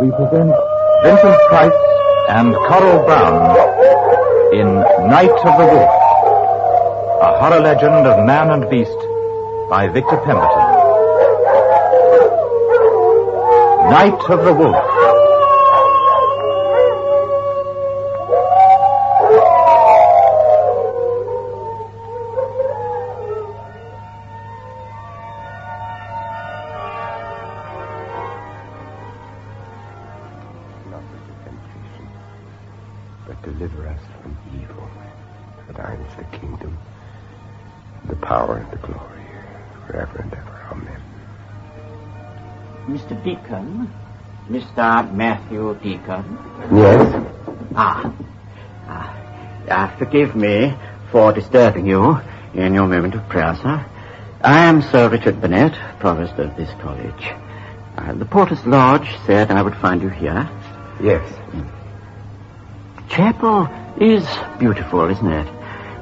we present Vincent Price and Coral Brown in Night of the Wolf, a horror legend of man and beast by Victor Pemberton. Night of the Wolf. Deliver us from evil. For thine is the kingdom, the power, and the glory, forever and ever. Amen. Mr. Deacon? Mr. Matthew Deacon? Yes? Forgive me for disturbing you in your moment of prayer, sir. I am Sir Richard Burnett, provost of this college. The Porter's Lodge said I would find you here. Yes. Chapel is beautiful, isn't it?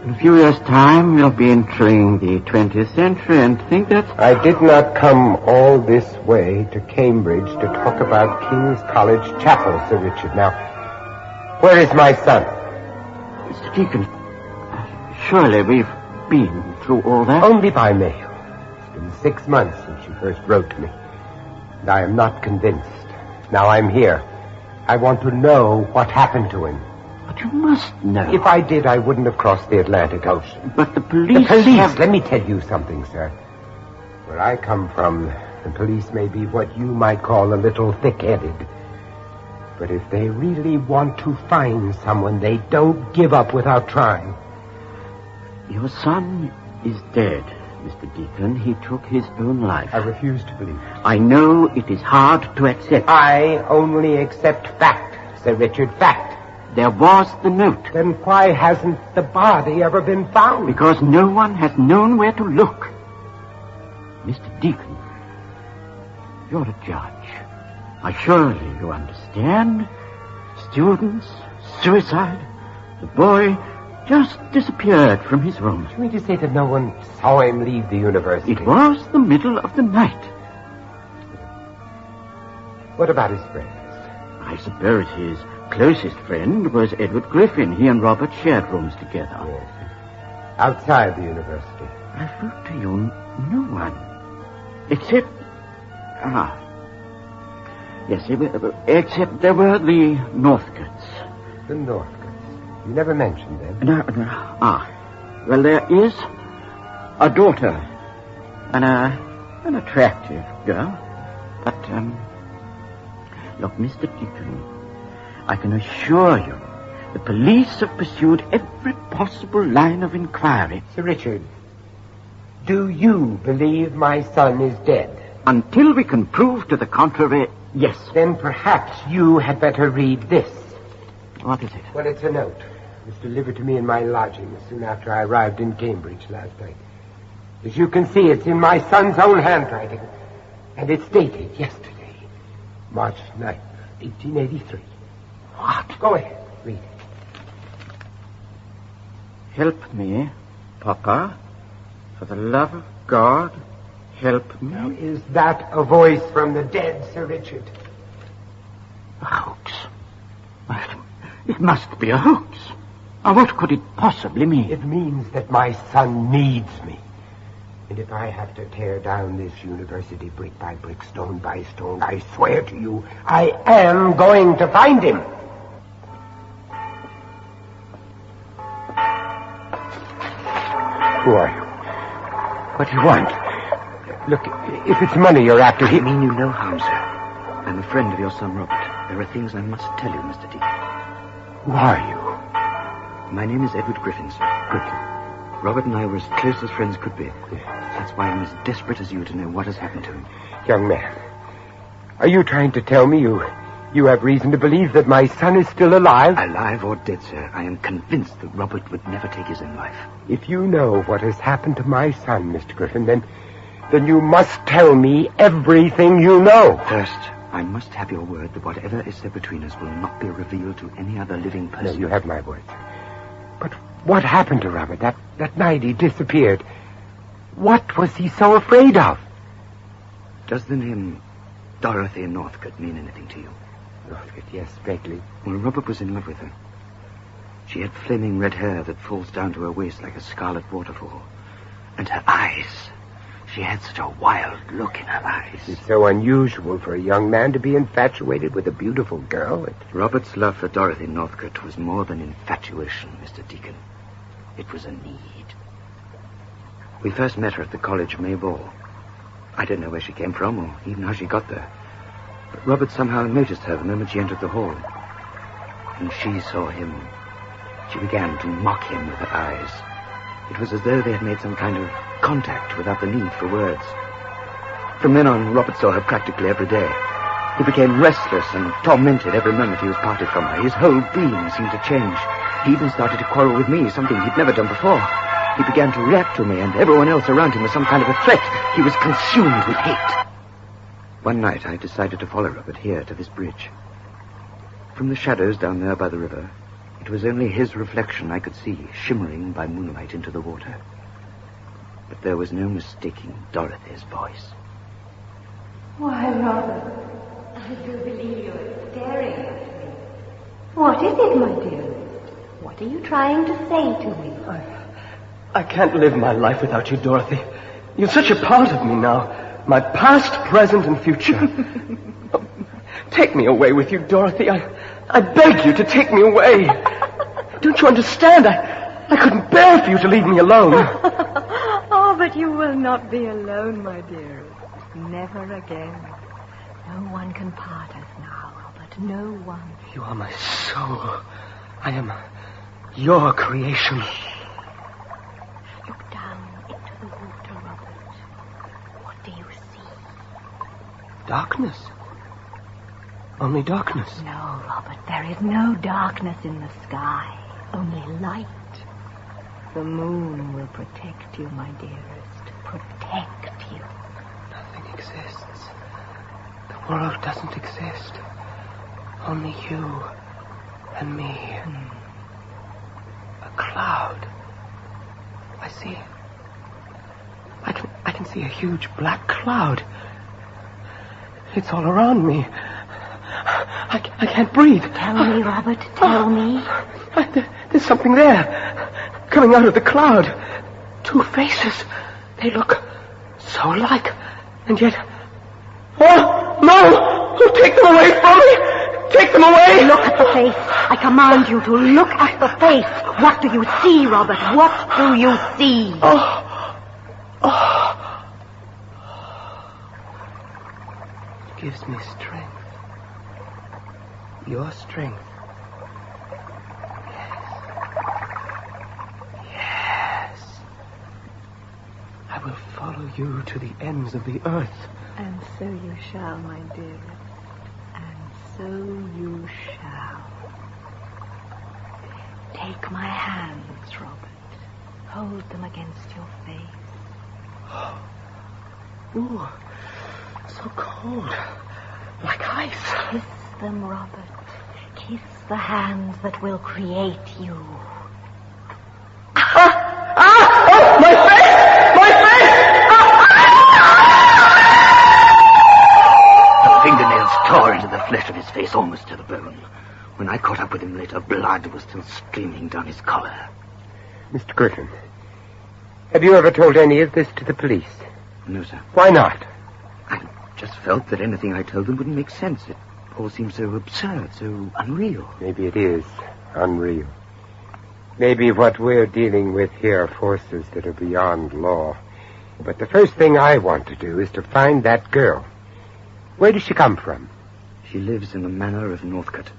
In a few years' time, we'll be entering the 20th century and think that... I did not come all this way to Cambridge to talk about King's College Chapel, Sir Richard. Now, where is my son? Mr. Deacon, surely we've been through all that? Only by mail. It's been 6 months since you first wrote to me. And I am not convinced. Now I'm here. I want to know what happened to him. But you must know. If I did, I wouldn't have crossed the Atlantic Ocean. But the police... Let me tell you something, sir. Where I come from, the police may be what you might call a little thick-headed. But if they really want to find someone, they don't give up without trying. Your son is dead, Mr. Deacon. He took his own life. I refuse to believe it. I know it is hard to accept. I only accept fact, Sir Richard, fact. There was the note. Then why hasn't the body ever been found? Because no one has known where to look. Mr. Deacon, you're a judge. Surely you understand. Students, suicide. The boy just disappeared from his room. Do you mean to say that no one saw him leave the university? It was the middle of the night. What about his friends? I suppose his closest friend was Edward Griffin. He and Robert shared rooms together. Yes. Outside the university. I wrote to you, no one. Except... Yes, except there were the Northcotes. The Northcotes? You never mentioned them. No. Well, there is a daughter. An attractive girl. But, look, Mr. Deacon, I can assure you, the police have pursued every possible line of inquiry. Sir Richard, do you believe my son is dead? Until we can prove to the contrary, yes. Then perhaps you had better read this. What is it? Well, it's a note. It was delivered to me in my lodgings soon after I arrived in Cambridge last night. As you can see, it's in my son's own handwriting. And it's dated yesterday, March 9th, 1883. What? Go ahead, read it. Help me, Papa. For the love of God, help me. Now, is that a voice from the dead, Sir Richard? A hoax. It must be a hoax. What could it possibly mean? It means that my son needs me. And if I have to tear down this university brick by brick, stone by stone, I swear to you, I am going to find him. Who are you? What do you want? Look, if it's money you're after, I mean you no harm, sir. I'm a friend of your son, Robert. There are things I must tell you, Mr. Deacon. Who are you? My name is Edward Griffin, sir. Griffin. Robert and I were as close as friends could be. Yes. That's why I'm as desperate as you to know what has happened to him. Young man, are you trying to tell me you have reason to believe that my son is still alive? Alive or dead, sir, I am convinced that Robert would never take his own life. If you know what has happened to my son, Mr. Griffin, then you must tell me everything you know. First, I must have your word that whatever is said between us will not be revealed to any other living person. No, you have my word. But what happened to Robert? That night he disappeared. What was he so afraid of? Does the name Dorothy Northcote mean anything to you? Northcote, yes, vaguely. Well, Robert was in love with her. She had flaming red hair that falls down to her waist like a scarlet waterfall. And her eyes. She had such a wild look in her eyes. It's so unusual for a young man to be infatuated with a beautiful girl. Robert's love for Dorothy Northcote was more than infatuation, Mr. Deacon. It was a need. We first met her at the college May ball. I don't know where she came from or even how she got there. But Robert somehow noticed her the moment she entered the hall. And she saw him. She began to mock him with her eyes. It was as though they had made some kind of contact without the need for words. From then on, Robert saw her practically every day. He became restless and tormented every moment he was parted from her. His whole being seemed to change. He even started to quarrel with me, something he'd never done before. He began to react to me, and everyone else around him was some kind of a threat. He was consumed with hate. One night, I decided to follow Robert here to this bridge. From the shadows down there by the river, it was only his reflection I could see, shimmering by moonlight into the water. But there was no mistaking Dorothy's voice. Why, Robert, I do believe you're staring at me. What is it, my dearest? What are you trying to say to me? I can't live my life without you, Dorothy. You're such a part of me now. My past, present, and future. Take me away with you, Dorothy. I beg you to take me away. Don't you understand? I couldn't bear for you to leave me alone. Oh, but you will not be alone, my dearest. Never again. No one can part us now, Robert. No one. You are my soul. I am your creation. Look down into the water, Robert. What do you see? Darkness. Only darkness. No, Robert, there is no darkness in the sky. Only light. The moon will protect you, my dearest. Protect you. Nothing exists. The world doesn't exist. Only you and me. A cloud. I see it. I can see a huge black cloud. It's all around me. I can't breathe. Tell me, Robert, tell me. There's something there, coming out of the cloud. Two faces. They look so alike, and yet... Oh, no! Oh, take them away from me! Take them away! Look at the face. I command you to look at the face. What do you see, Robert? What do you see? It gives me strength. Your strength. Yes. I will follow you to the ends of the earth. And so you shall, my dearest. And so you shall. Take my hands, Robert. Hold them against your face. Ooh, so cold. Like ice. Kiss them, Robert. Kiss the hands that will create you. Oh, my face! My face! The fingernails tore into the flesh of his face almost to the bone. When I caught up with him later, blood was still streaming down his collar. Mr. Griffin, have you ever told any of this to the police? No, sir. Why not? I just felt that anything I told them wouldn't make sense. It all seemed so absurd, so unreal. Maybe it is unreal. Maybe what we're dealing with here are forces that are beyond law. But the first thing I want to do is to find that girl. Where does she come from? She lives in the Manor of Northcote.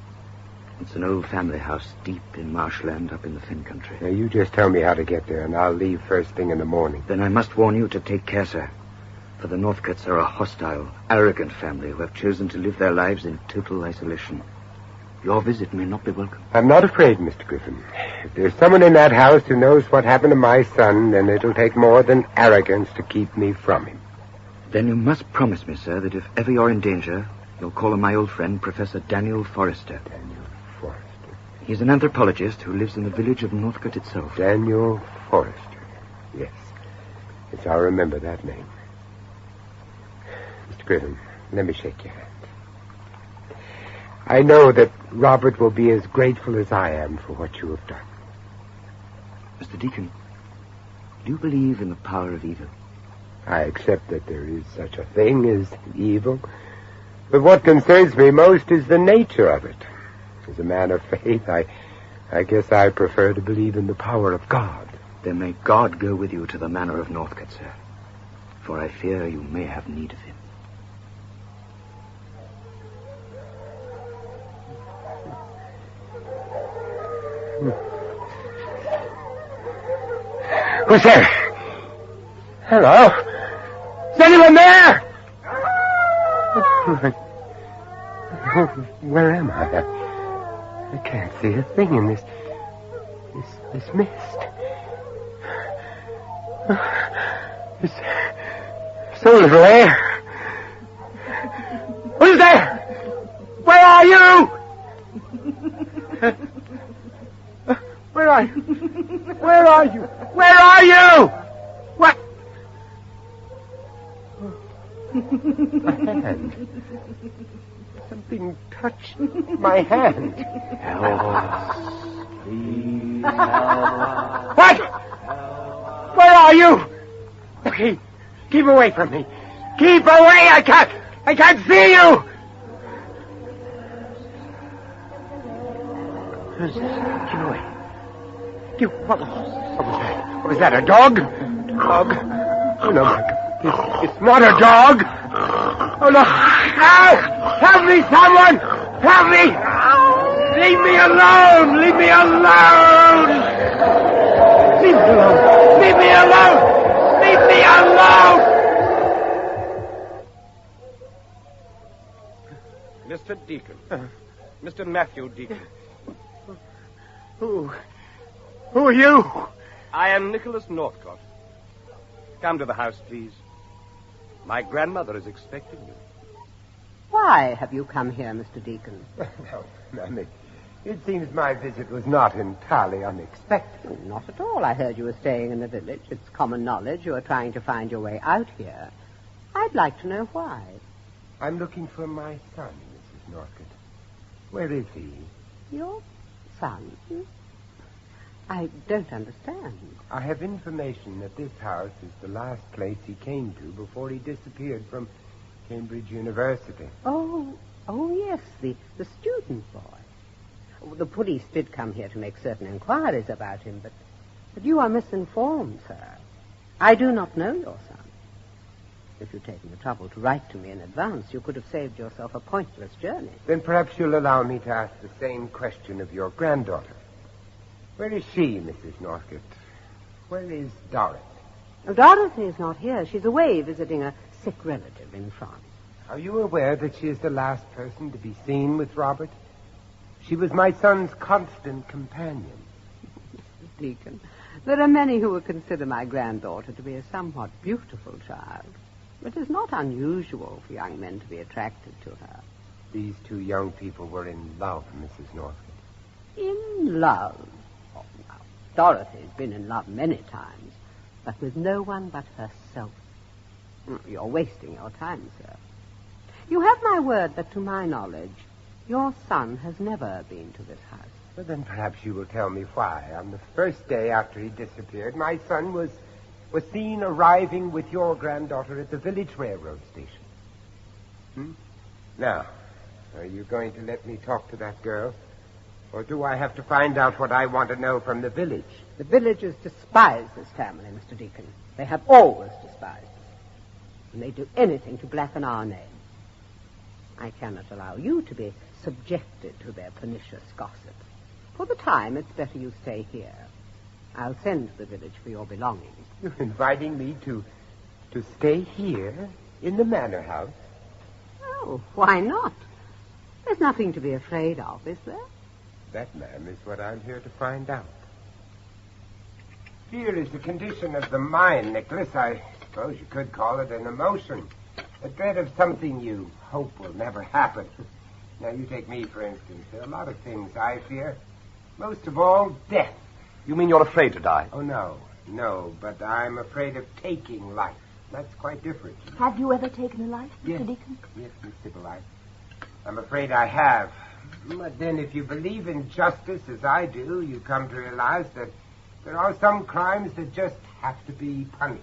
It's an old family house deep in marshland up in the Fen country. Now, you just tell me how to get there, and I'll leave first thing in the morning. Then I must warn you to take care, sir. For the Northcotes are a hostile, arrogant family who have chosen to live their lives in total isolation. Your visit may not be welcome. I'm not afraid, Mr. Griffin. If there's someone in that house who knows what happened to my son, then it'll take more than arrogance to keep me from him. Then you must promise me, sir, that if ever you're in danger, you'll call on my old friend, Professor Daniel Forrester. Daniel Forrester. He's an anthropologist who lives in the village of Northcote itself. Daniel Forrester. Yes. Yes, I'll remember that name. Mr. Griffin, let me shake your hand. I know that Robert will be as grateful as I am for what you have done. Mr. Deacon, do you believe in the power of evil? I accept that there is such a thing as evil. But what concerns me most is the nature of it. As a man of faith, I guess I prefer to believe in the power of God. Then may God go with you to the Manor of Northcote, sir. For I fear you may have need of him. Who's there? Hello? Is anyone there? Where am I? I can't see a thing in this mist. There's so little air. Who's there? Where are you? Where are you? Where are you? Where are you? What? My hand. Something touched my hand. Help us. Please help us. What? Where are you? Keep away from me. Keep away! I can't see you! Keep away. What was that? What was that? A dog? Dog? Oh, no, my God. It's not a dog. Oh, no. Help! Help me, someone! Help me! Leave me alone! Leave me alone! Leave me alone! Leave me alone! Leave me alone! Mr. Deacon. Mr. Matthew Deacon. Who are you? I am Nicholas Northcote. Come to the house, please. My grandmother is expecting you. Why have you come here, Mr. Deacon? No, ma'am, it seems my visit was not entirely unexpected. Oh, not at all. I heard you were staying in the village. It's common knowledge you are trying to find your way out here. I'd like to know why. I'm looking for my son, Mrs. Northcote. Where is he? Your son? I don't understand. I have information that this house is the last place he came to before he disappeared from Cambridge University. Oh, yes, the student boy. Oh, the police did come here to make certain inquiries about him, but you are misinformed, sir. I do not know your son. If you'd taken the trouble to write to me in advance, you could have saved yourself a pointless journey. Then perhaps you'll allow me to ask the same question of your granddaughter. Where is she, Mrs. Northcote? Where is Dorothy? Well, Dorothy is not here. She's away visiting a sick relative in France. Are you aware that she is the last person to be seen with Robert? She was my son's constant companion. Deacon, there are many who would consider my granddaughter to be a somewhat beautiful child. It is not unusual for young men to be attracted to her. These two young people were in love, Mrs. Northcote. In love? Oh, now, Dorothy's been in love many times, but with no one but herself. You're wasting your time, sir. You have my word that, to my knowledge, your son has never been to this house. Well, then perhaps you will tell me why. On the first day after he disappeared, my son was seen arriving with your granddaughter at the village railroad station. Now, are you going to let me talk to that girl? Or do I have to find out what I want to know from the village? The villagers despise this family, Mr. Deacon. They have always despised it. And they do anything to blacken our name. I cannot allow you to be subjected to their pernicious gossip. For the time, it's better you stay here. I'll send to the village for your belongings. You're inviting me to stay here in the manor house? Oh, why not? There's nothing to be afraid of, is there? That, ma'am, is what I'm here to find out. Fear is the condition of the mind, Nicholas. I suppose you could call it an emotion. A dread of something you hope will never happen. Now, you take me, for instance. There are a lot of things I fear. Most of all, death. You mean you're afraid to die? Oh, no, but I'm afraid of taking life. That's quite different. Have you ever taken a life, Mr. Yes. Deacon? Yes, Miss Sybil, I'm afraid I have. But then if you believe in justice as I do, you come to realize that there are some crimes that just have to be punished,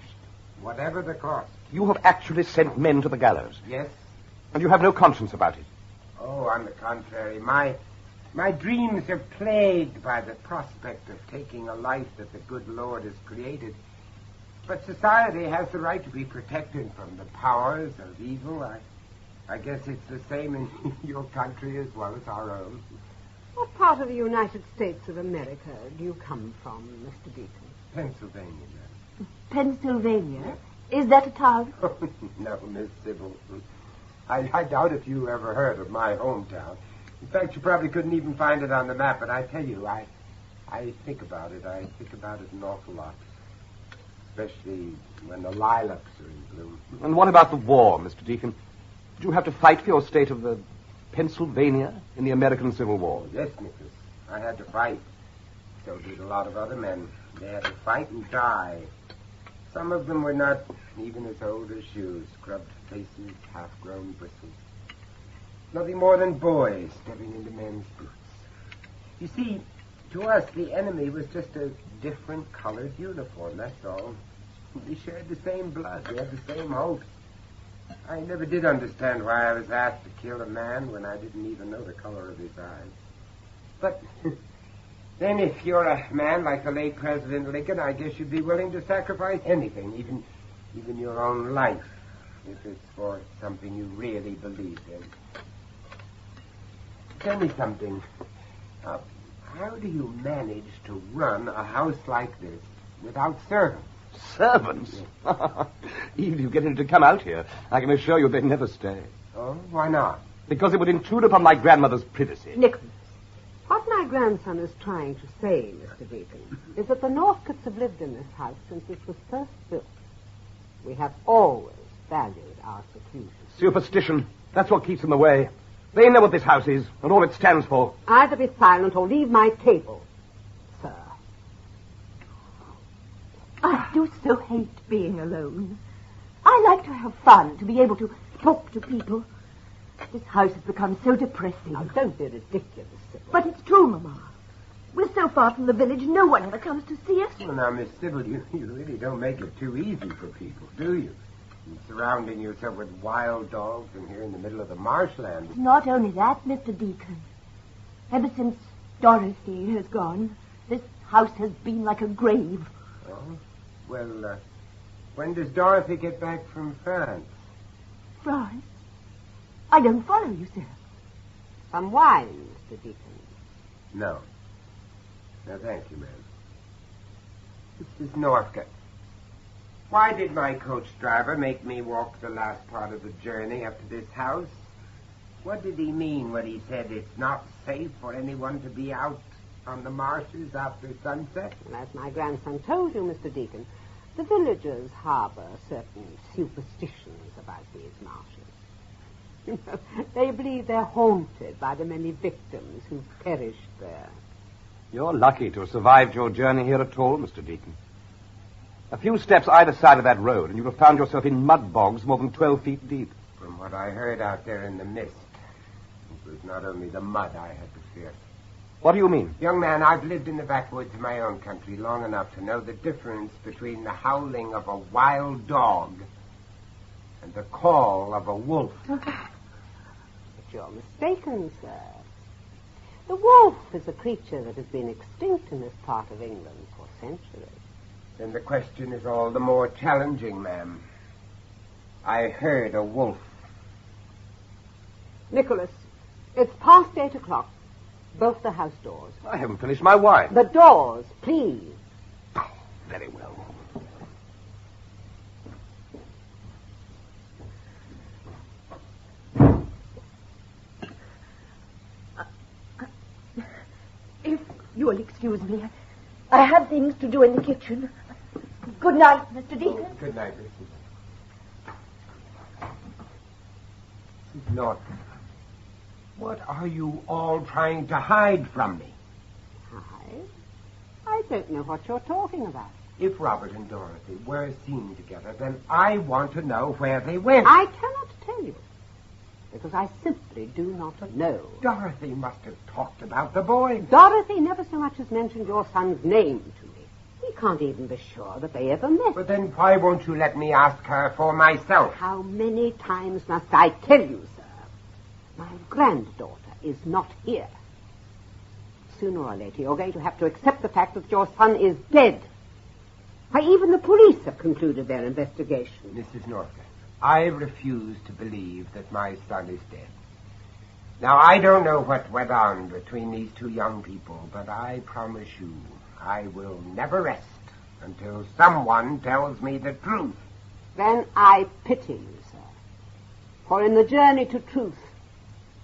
whatever the cost. You have actually sent men to the gallows. Yes. And you have no conscience about it. Oh, on the contrary, my dreams are plagued by the prospect of taking a life that the good Lord has created. But society has the right to be protected from the powers of evil. I guess it's the same in your country as well as our own. What part of the United States of America do you come from, Mr. Deacon? Pennsylvania, ma'am. Pennsylvania? Is that a town? Oh, no, Miss Sybil. I doubt if you ever heard of my hometown. In fact, you probably couldn't even find it on the map, but I tell you, I think about it. I think about it an awful lot. Especially when the lilacs are in bloom. And what about the war, Mr. Deacon? Did you have to fight for your state of Pennsylvania in the American Civil War? Yes, Nicholas. I had to fight. So did a lot of other men. They had to fight and die. Some of them were not even as old as shoes, scrubbed faces, half-grown bristles. Nothing more than boys stepping into men's boots. You see, to us, the enemy was just a different colored uniform, that's all. We shared the same blood. We had the same hopes. I never did understand why I was asked to kill a man when I didn't even know the color of his eyes. But then if you're a man like the late President Lincoln, I guess you'd be willing to sacrifice anything, even your own life, if it's for something you really believed in. Tell me something. How do you manage to run a house like this without servants? Servants? Yes. Even if you get them to come out here, I can assure you they'd never stay. Oh, why not? Because it would intrude upon my grandmother's privacy. Nicholas, what my grandson is trying to say, Mr. Deacon, is that the Northcotes have lived in this house since it was first built. We have always valued our seclusion. Superstition. That's what keeps them away. They know what this house is and all it stands for. Either be silent or leave my table, sir. I do so hate being alone. I like to have fun, to be able to talk to people. This house has become so depressing. Now, don't be ridiculous, Sybil. But it's true, Mamma. We're so far from the village, no one ever comes to see us. Well, now, Miss Sybil, you really don't make it too easy for people, do you? And surrounding yourself with wild dogs and here in the middle of the marshland. It's not only that, Mr. Deacon. Ever since Dorothy has gone, this house has been like a grave. Oh? Well, when does Dorothy get back from France? France? I don't follow you, sir. Some wine, Mr. Deacon. No. No, thank you, ma'am. This is Northcote. Why did my coach driver make me walk the last part of the journey up to this house? What did he mean when he said it's not safe for anyone to be out on the marshes after sunset? Well, as my grandson told you, Mr. Deacon, the villagers harbor certain superstitions about these marshes. You know, they believe they're haunted by the many victims who've perished there. You're lucky to have survived your journey here at all, Mr. Deacon. A few steps either side of that road, and you'd have found yourself in mud bogs more than 12 feet deep. From what I heard out there in the mist, it was not only the mud I had to fear. What do you mean? Young man, I've lived in the backwoods of my own country long enough to know the difference between the howling of a wild dog and the call of a wolf. But you're mistaken, sir. The wolf is a creature that has been extinct in this part of England for centuries. Then the question is all the more challenging, ma'am. I heard a wolf. Nicholas, it's past 8 o'clock. Both the house doors. I haven't finished my wine. The doors, please. Oh, very well. If you'll excuse me, I have things to do in the kitchen. Good night, Mr. Deacon. Oh, good night, Mrs. Norton, what are you all trying to hide from me? Hide? I don't know what you're talking about. If Robert and Dorothy were seen together, then I want to know where they went. I cannot tell you. because I simply do not know. Dorothy must have talked about the boy. Dorothy never so much as mentioned your son's name to me. We can't even be sure that they ever met. But then why won't you let me ask her for myself? How many times must I tell you, sir? My granddaughter is not here. Sooner or later, you're going to have to accept the fact that your son is dead. Why, even the police have concluded their investigation. Mrs. Northcote, I refuse to believe that my son is dead. Now, I don't know what went on between these two young people, but I promise you, I will never rest until someone tells me the truth. Then I pity you, sir. For in the journey to truth,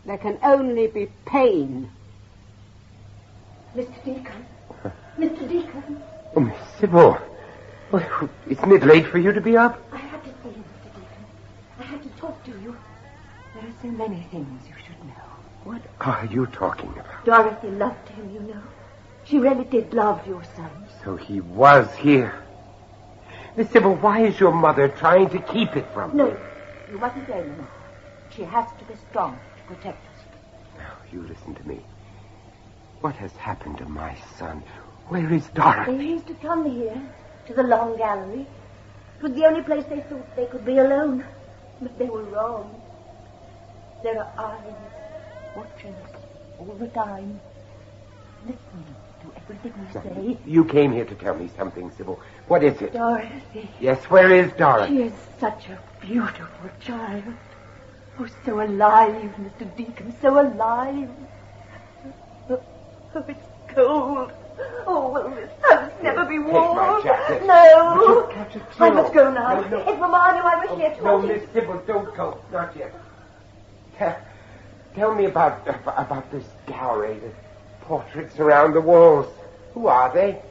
there can only be pain. Mr. Deacon. Mr. Deacon. Oh, Miss Sybil. Well, isn't it late for you to be up? I had to see you, Mr. Deacon. I had to talk to you. There are so many things you should know. What are you talking about? Dorothy loved him, you know. She really did love your son. So he was here. Miss Sybil, why is your mother trying to keep it from me? No, you mustn't blame her. She has to be strong to protect us. Now, you listen to me. What has happened to my son? Where is Dorothy? They used to come here, to the long gallery. It was the only place they thought they could be alone. But they were wrong. There are eyes watching us all the time, listening to everything we say. You came here to tell me something, Sybil. What is it? Dorothy. Yes, where is Dorothy? She is such a beautiful child. Oh, so alive, Mr. Deacon, so alive. Oh, it's cold. Oh, will this house never be warm? my jacket. No. But you'll catch a chill. I must go now. No. If Mamma knew I was here to No, watch Miss it. Sybil, don't go. Not yet. Tell me about this gallery, the portraits around the walls. Who are they?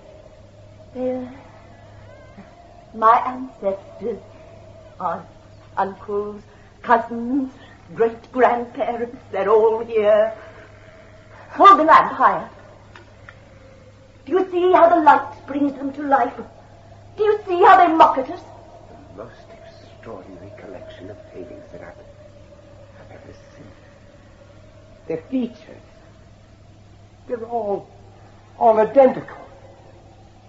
They're my ancestors. Aunts, uncles, cousins, great-grandparents. They're all here. Hold the lamp higher. Do you see how the light brings them to life? Do you see how they mock at us? The most extraordinary collection of paintings that I've ever seen. Their features. They're all identical.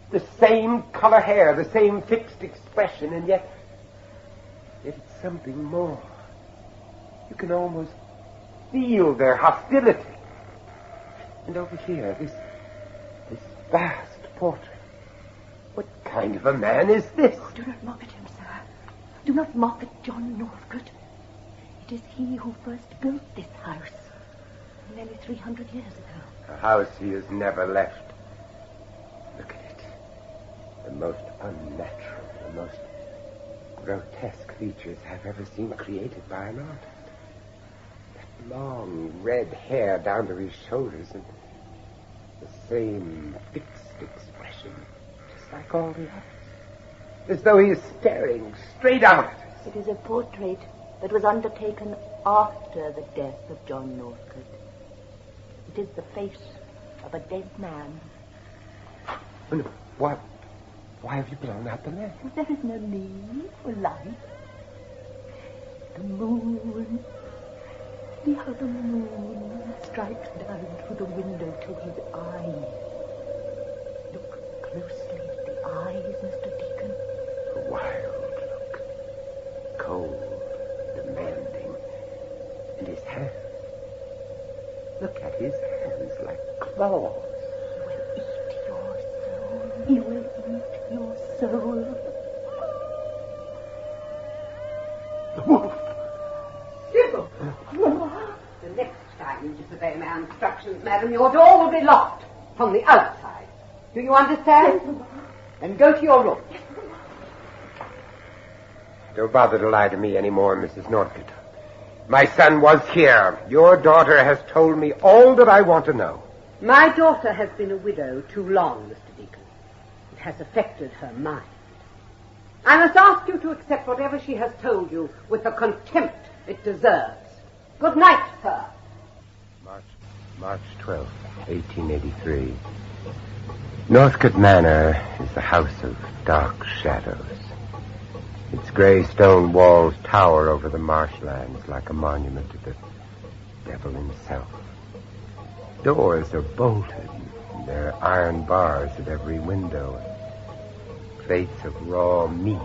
The same color hair, the same fixed expression, and yet it's something more. You can almost feel their hostility. And over here, this vast portrait. What kind of a man is this? Oh, do not mock at him, sir. Do not mock at John Northcote. It is he who first built this house nearly 300 years ago. A house he has never left. Look at it. The most unnatural, the most grotesque features I've ever seen created by an artist. That long red hair down to his shoulders and the same fixed expression, just like all the others. As though he is staring straight out at us. It is a portrait that was undertaken after the death of John Northcote. It is the face of a dead man. Oh, no. Why have you blown out the lamp? There is no need for light. The moon. See how the moon strikes down through the window to his eyes. Look closely at the eyes, Mr. Deacon. A wild look. Cold, demanding. And his hands. Look at his hands like claws. He will eat your soul. The wolf. Sybil! The next time you disobey my instructions, madam, your door will be locked from the outside. Do you understand? Then go to your room. Don't bother to lie to me anymore, Mrs. Northcote. My son was here. Your daughter has told me all that I want to know. My daughter has been a widow too long, Mr. Deacon. It has affected her mind. I must ask you to accept whatever she has told you with the contempt it deserves. Good night, sir. March 12th, 1883. Northcote Manor is the house of dark shadows. Its gray stone walls tower over the marshlands like a monument to the devil himself. Doors are bolted. There are iron bars at every window. Plates of raw meat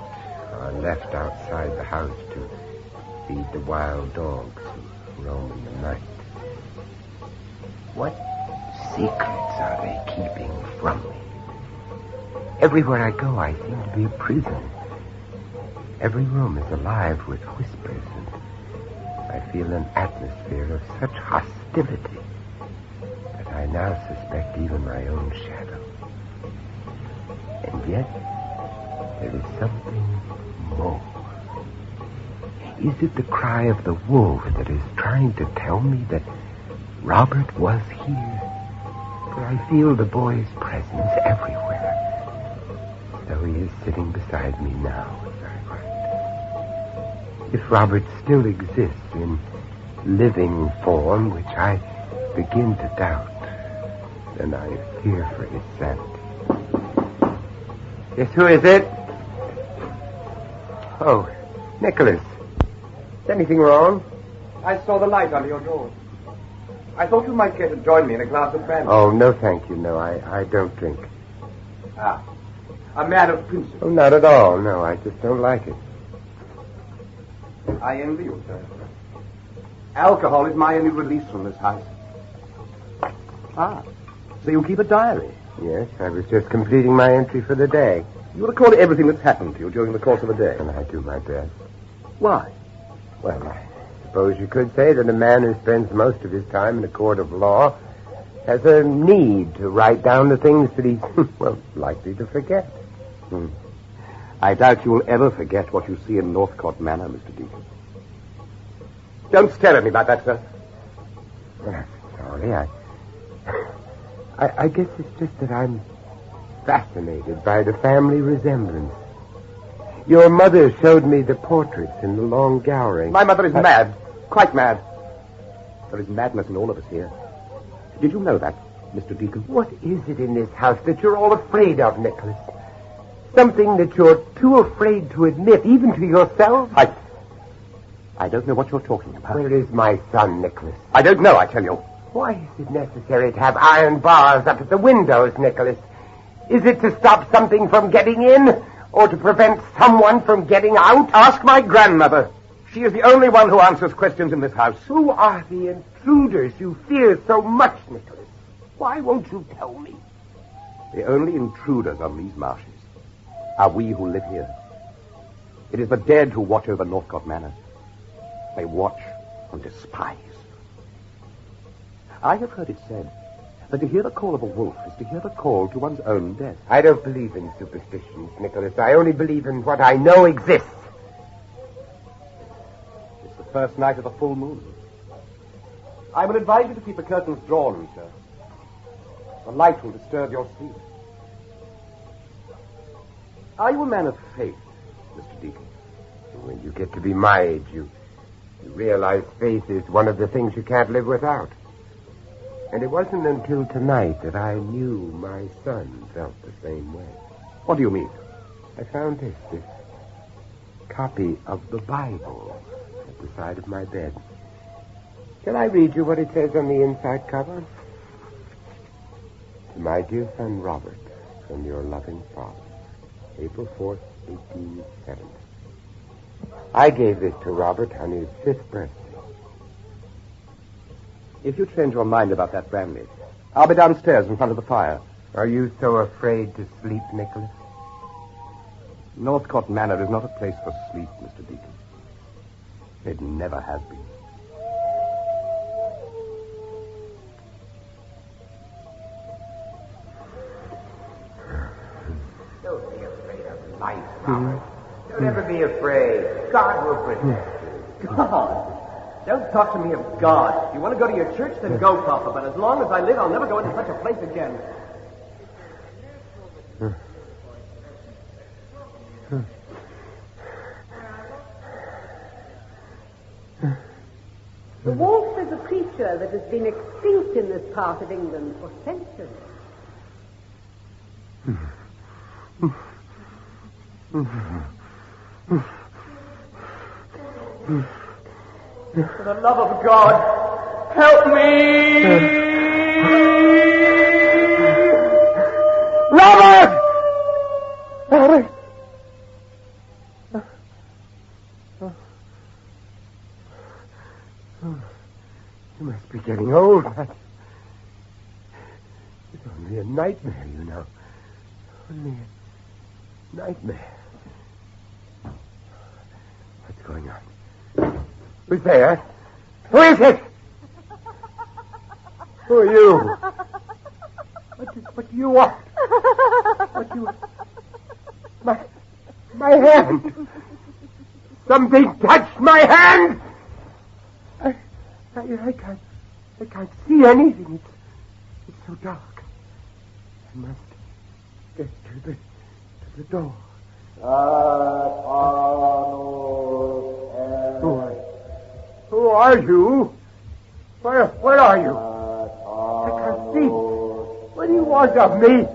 are left outside the house to feed the wild dogs who roam in the night. What secrets are they keeping from me? Everywhere I go, I seem to be a prisoner. Every room is alive with whispers, and I feel an atmosphere of such hostility that I now suspect even my own shadow. And yet, there is something more. Is it the cry of the wolf that is trying to tell me that Robert was here? For I feel the boy's presence everywhere. Though he is sitting beside me now as I write. If Robert still exists in living form, which I begin to doubt, then I fear for his sanity. Yes, who is it? Oh, Nicholas. Is anything wrong? I saw the light under your door. I thought you might care to join me in a glass of brandy. Oh, no, thank you. No, I don't drink. Ah, a man of principle. Oh, not at all. No, I just don't like it. I envy you, sir. Alcohol is my only release from this house. Ah, so you keep a diary? Yes, I was just completing my entry for the day. You record everything that's happened to you during the course of the day? And I do my best. Why? Well, I suppose you could say that a man who spends most of his time in a court of law has a need to write down the things that he's, well, likely to forget. I doubt you will ever forget what you see in Northcote Manor, Mr. Deacon. Don't stare at me like that, sir. Well, I'm sorry. I guess it's just that I'm fascinated by the family resemblance. Your mother showed me the portraits in the long gallery. My mother is mad. Quite mad. There is madness in all of us here. Did you know that, Mr. Deacon? What is it in this house that you're all afraid of, Nicholas? Something that you're too afraid to admit, even to yourself? I don't know what you're talking about. Where is my son, Nicholas? I don't know, I tell you. Why is it necessary to have iron bars up at the windows, Nicholas? Is it to stop something from getting in, or to prevent someone from getting out? Ask my grandmother. She is the only one who answers questions in this house. Who are the intruders you fear so much, Nicholas? Why won't you tell me? The only intruders on these marshes are we who live here. It is the dead who watch over Northcote Manor. They watch and despise. I have heard it said that to hear the call of a wolf is to hear the call to one's own death. I don't believe in superstitions, Nicholas. I only believe in what I know exists. It's the first night of the full moon. I will advise you to keep the curtains drawn, sir. The light will disturb your sleep. Are you a man of faith, Mr. Deacon? When you get to be my age, you realize faith is one of the things you can't live without. And it wasn't until tonight that I knew my son felt the same way. What do you mean? I found this copy of the Bible at the side of my bed. Shall I read you what it says on the inside cover? To my dear son Robert, from your loving father, April 4th, 1870. I gave this to Robert on his 5th birthday. If you change your mind about that brandy, I'll be downstairs in front of the fire. Are you so afraid to sleep, Nicholas? Northcote Manor is not a place for sleep, Mr. Deacon. It never has been. Don't be afraid of life, Robert. Don't ever be afraid. God will protect you. God? Don't talk to me of God. If you want to go to your church, then go, Papa. But as long as I live, I'll never go into such a place again. The wolf is a creature that has been extinct in this part of England for centuries. For the love of God, help me! Robert! Robert! You must be getting old. It's only a nightmare, you know. Only a nightmare. What's going on? Who's there? Who is it? Who are you? What do you want? What do you want? My hand! Something touched my hand! I can't see anything. It's so dark. I must get to the door. Who are you? Where are you? I can't see. What do you want of me?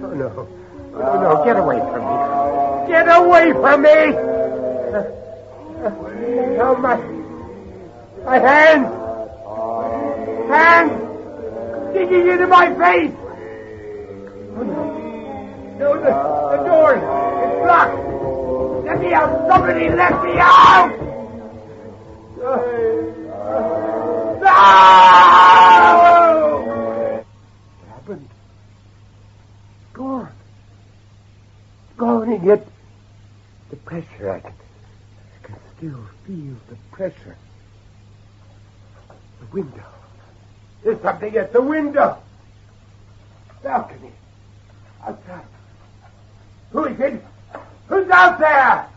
Oh, no. Oh, no. Get away from me. Get away from me! Oh, my hands! Hands! Digging into my face! Oh, no. No, the door is blocked! Let me out! Somebody let me out! No! What happened? Gone. Gone, and yet the pressure, I can still feel the pressure. The window. There's something at the window. Balcony. Outside. Who is it? Who's out there?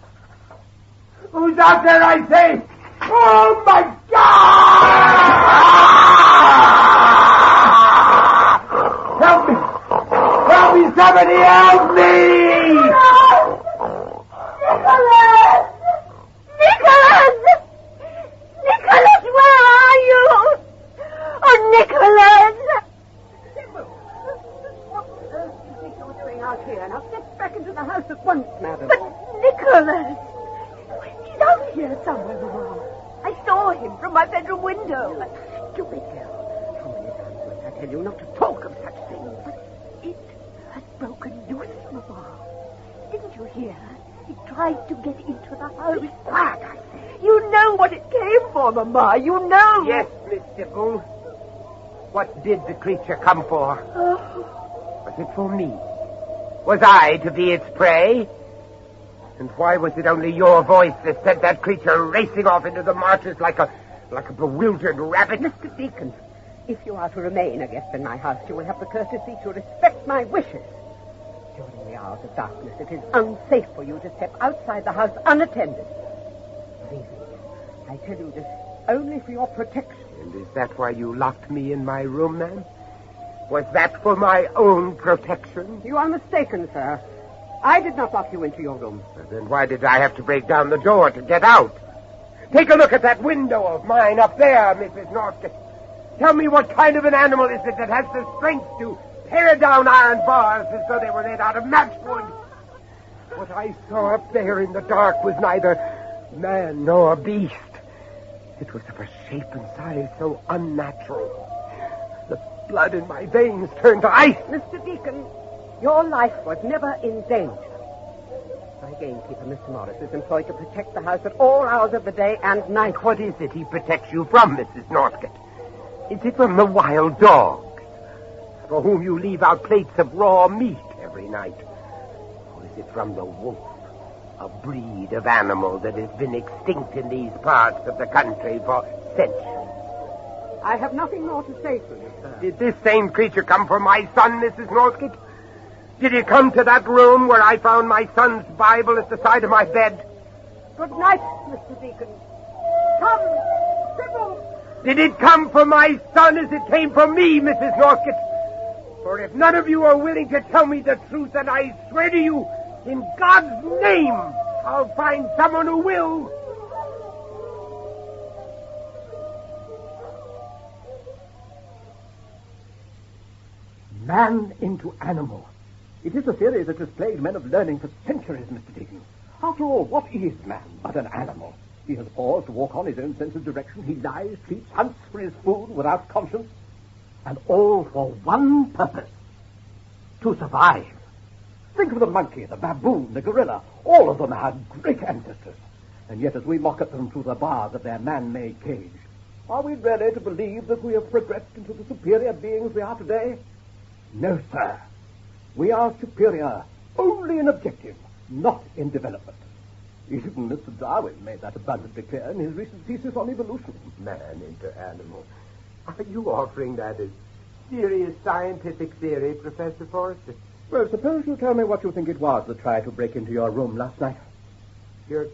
Who's out there, I say? Oh, my God! Help me! Help me, somebody help me! Nicholas! Nicholas! Nicholas, where are you? Oh, Nicholas! What on earth do you think you're doing out here? Now step back into the house at once, madam. But Nicholas! He's out here somewhere, Mama. I saw him from my bedroom window. Stupid girl. How many times must I tell you not to talk of such things? But it has broken loose, Mama. Didn't you hear? He tried to get into the house. Be quiet, I say. You know what it came for, Mama. You know. Yes, Miss Dibble. What did the creature come for? Oh. Was it for me? Was I to be its prey? And why was it only your voice that sent that creature racing off into the marshes like a bewildered rabbit? Mr. Deacon, if you are to remain a guest in my house, you will have the courtesy to respect my wishes. During the hours of darkness, it is unsafe for you to step outside the house unattended. Believe me, I tell you this only for your protection. And is that why you locked me in my room, then? Was that for my own protection? You are mistaken, sir. I did not lock you into your room. Then why did I have to break down the door to get out? Take a look at that window of mine up there, Mrs. Northcote. Tell me what kind of an animal is it that has the strength to tear down iron bars as though they were made out of matchwood? What I saw up there in the dark was neither man nor beast. It was of a shape and size so unnatural. The blood in my veins turned to ice. Mr. Deacon, your life was never in danger. My gamekeeper, Mr. Morris, is employed to protect the house at all hours of the day and night. What is it he protects you from, Mrs. Northcote? Is it from the wild dogs, for whom you leave out plates of raw meat every night? Or is it from the wolf, a breed of animal that has been extinct in these parts of the country for centuries? I have nothing more to say to you, sir. Did this same creature come for my son, Mrs. Northcote? Did he come to that room where I found my son's Bible at the side of my bed? Good night, Mr. Deacon. Come, Sybil. Did it come for my son as it came for me, Mrs. Northcote? For if none of you are willing to tell me the truth, then I swear to you, in God's name, I'll find someone who will. Man into animal. It is a theory that has plagued men of learning for centuries, Mr. Deacon. After all, what is man but an animal? He has paused to walk on his own sense of direction. He lies, cheats, hunts for his food without conscience. And all for one purpose. To survive. Think of the monkey, the baboon, the gorilla. All of them had great ancestors. And yet as we look at them through the bars of their man-made cage, are we ready to believe that we have progressed into the superior beings we are today? No, sir. We are superior only in objective, not in development. Even Mr. Darwin made that abundantly clear in his recent thesis on evolution. Man into animal. Are you offering that as serious scientific theory, Professor Forrester? Well, suppose you tell me what you think it was that tried to break into your room last night. You're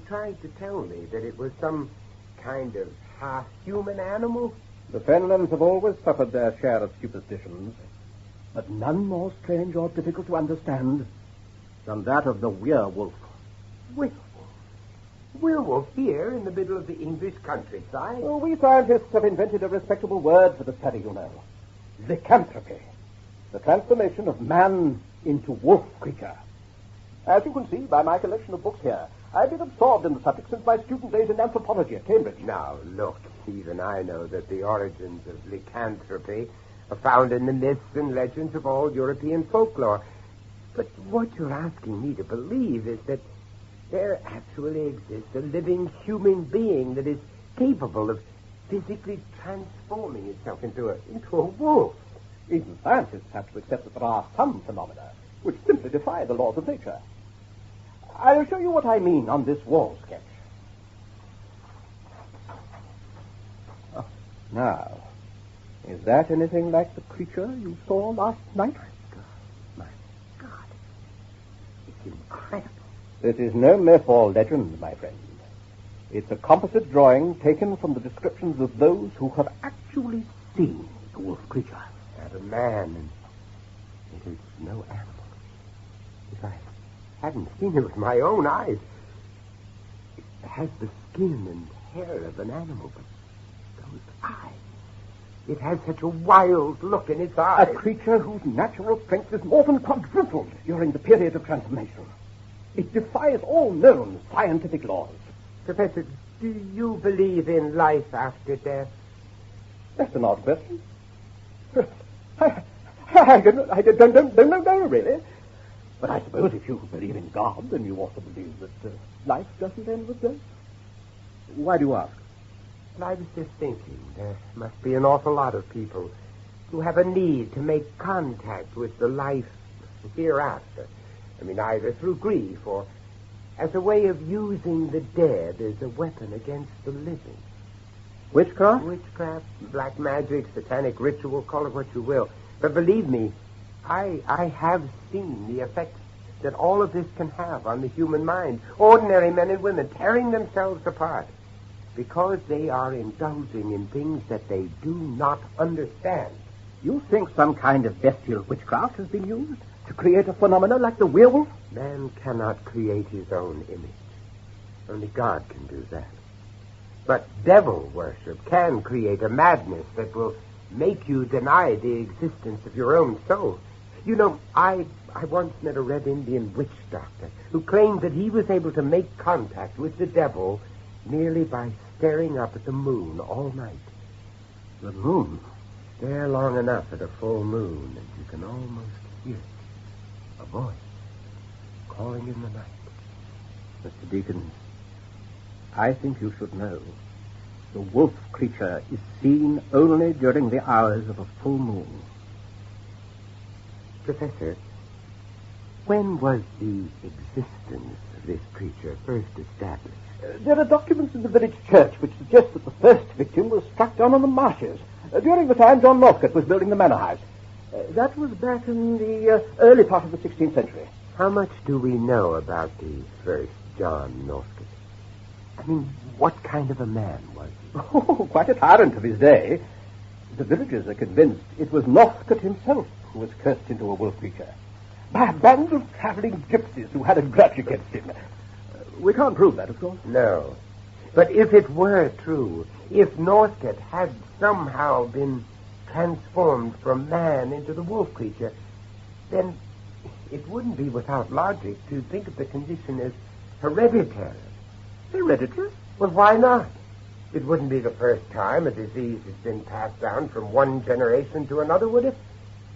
trying to tell me that it was some kind of half-human animal? The Fenlands have always suffered their share of superstitions, but none more strange or difficult to understand than that of the werewolf. Werewolf? Werewolf here in the middle of the English countryside? Oh, we scientists have invented a respectable word for the study, you know. Lycanthropy. The transformation of man into wolf creature. As you can see by my collection of books here, I've been absorbed in the subject since my student days in anthropology at Cambridge. Now, look, even I know that the origins of lycanthropy are found in the myths and legends of all European folklore. But what you're asking me to believe is that there actually exists a living human being that is capable of physically transforming itself into a wolf. Even scientists have to accept that there are some phenomena which simply defy the laws of nature. I'll show you what I mean on this wall sketch. Oh, now, is that anything like the creature you saw last night? My God. It's incredible. This is no myth or legend, my friend. It's a composite drawing taken from the descriptions of those who have actually seen the wolf creature. Not a man, and it is no animal. If I hadn't seen it with my own eyes, it has the skin and hair of an animal, but those eyes. It has such a wild look in its eyes. A creature whose natural strength is more than quadrupled during the period of transformation. It defies all known scientific laws. Professor, do you believe in life after death? That's an odd question. I don't know, really. But I suppose if you believe in God, then you also believe that life doesn't end with death. Why do you ask? Well, I was just thinking, there must be an awful lot of people who have a need to make contact with the life hereafter. I mean, either through grief or as a way of using the dead as a weapon against the living. Witchcraft? Witchcraft, black magic, satanic ritual, call it what you will. But believe me, I have seen the effects that all of this can have on the human mind. Ordinary men and women tearing themselves apart because they are indulging in things that they do not understand. You think some kind of bestial witchcraft has been used to create a phenomenon like the werewolf? Man cannot create his own image. Only God can do that. But devil worship can create a madness that will make you deny the existence of your own soul. You know, I once met a Red Indian witch doctor who claimed that he was able to make contact with the devil merely by staring up at the moon all night. The moon? Stare long enough at a full moon and you can almost hear it. A voice calling in the night. Mr. Deacon, I think you should know. The wolf creature is seen only during the hours of a full moon. Professor, when was the existence of this creature first established? There are documents in the village church which suggest that the first victim was struck down on the marshes during the time John Northcote was building the Manor house. That was back in the early part of the 16th century. How much do we know about the first John Northcote? I mean, what kind of a man was he? Oh, quite a tyrant of his day. The villagers are convinced it was Northcote himself who was cursed into a wolf creature by a band of traveling gypsies who had a grudge against him. We can't prove that, of course. No. But if it were true, if Northcote had somehow been transformed from man into the wolf creature, then it wouldn't be without logic to think of the condition as hereditary. Hereditary? Well, why not? It wouldn't be the first time a disease has been passed down from one generation to another, would it?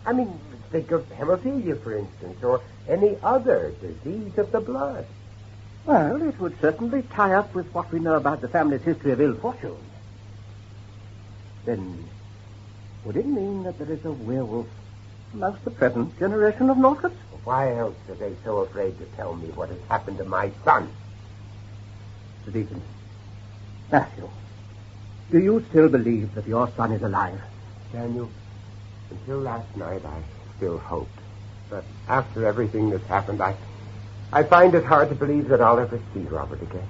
I mean, think of hemophilia, for instance, or any other disease of the blood. Well, it would certainly tie up with what we know about the family's history of ill fortune. Then, would it mean that there is a werewolf amongst the present generation of Northcotes? Why else are they so afraid to tell me what has happened to my son? Mr. Deacon, Matthew, do you still believe that your son is alive? Daniel, until last night I still hoped. But after everything that's happened, I find it hard to believe that I'll ever see Robert again.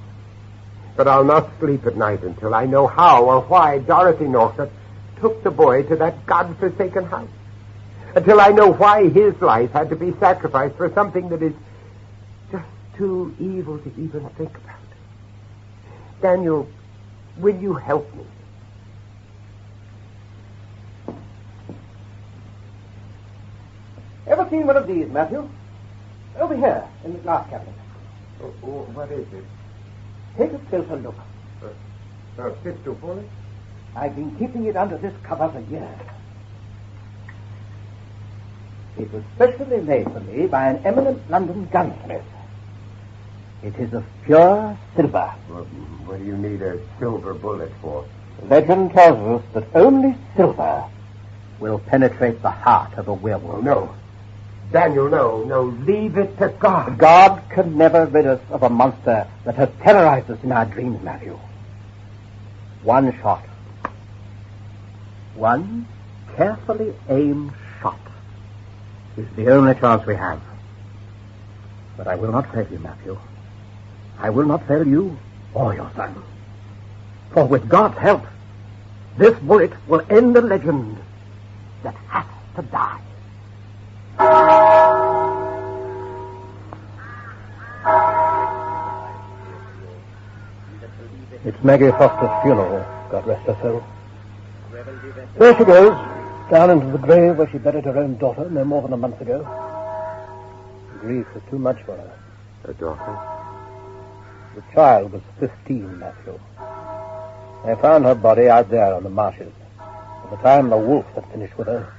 But I'll not sleep at night until I know how or why Dorothy Northcote took the boy to that godforsaken house. Until I know why his life had to be sacrificed for something that is just too evil to even think about. Daniel, will you help me? Ever seen one of these, Matthew? Over here, in the glass cabinet. What is it? Take a closer look. A pistol bullet? I've been keeping it under this cover for years. It was specially made for me by an eminent London gunsmith. It is of pure silver. Well, what do you need a silver bullet for? Legend tells us that only silver will penetrate the heart of a werewolf. No. Daniel, no, leave it to God. God can never rid us of a monster that has terrorized us in our dreams, Matthew. One shot. One carefully aimed shot is the only chance we have. But I will not fail you, Matthew. I will not fail you or your son. For with God's help, this bullet will end a legend that has to die. It's Maggie Foster's funeral, God rest her soul. There she goes, down into the grave where she buried her own daughter no more than a month ago. Grief was too much for her. Her daughter? The child was 15, Matthew. They found her body out there on the marshes. By the time the wolf had finished with her,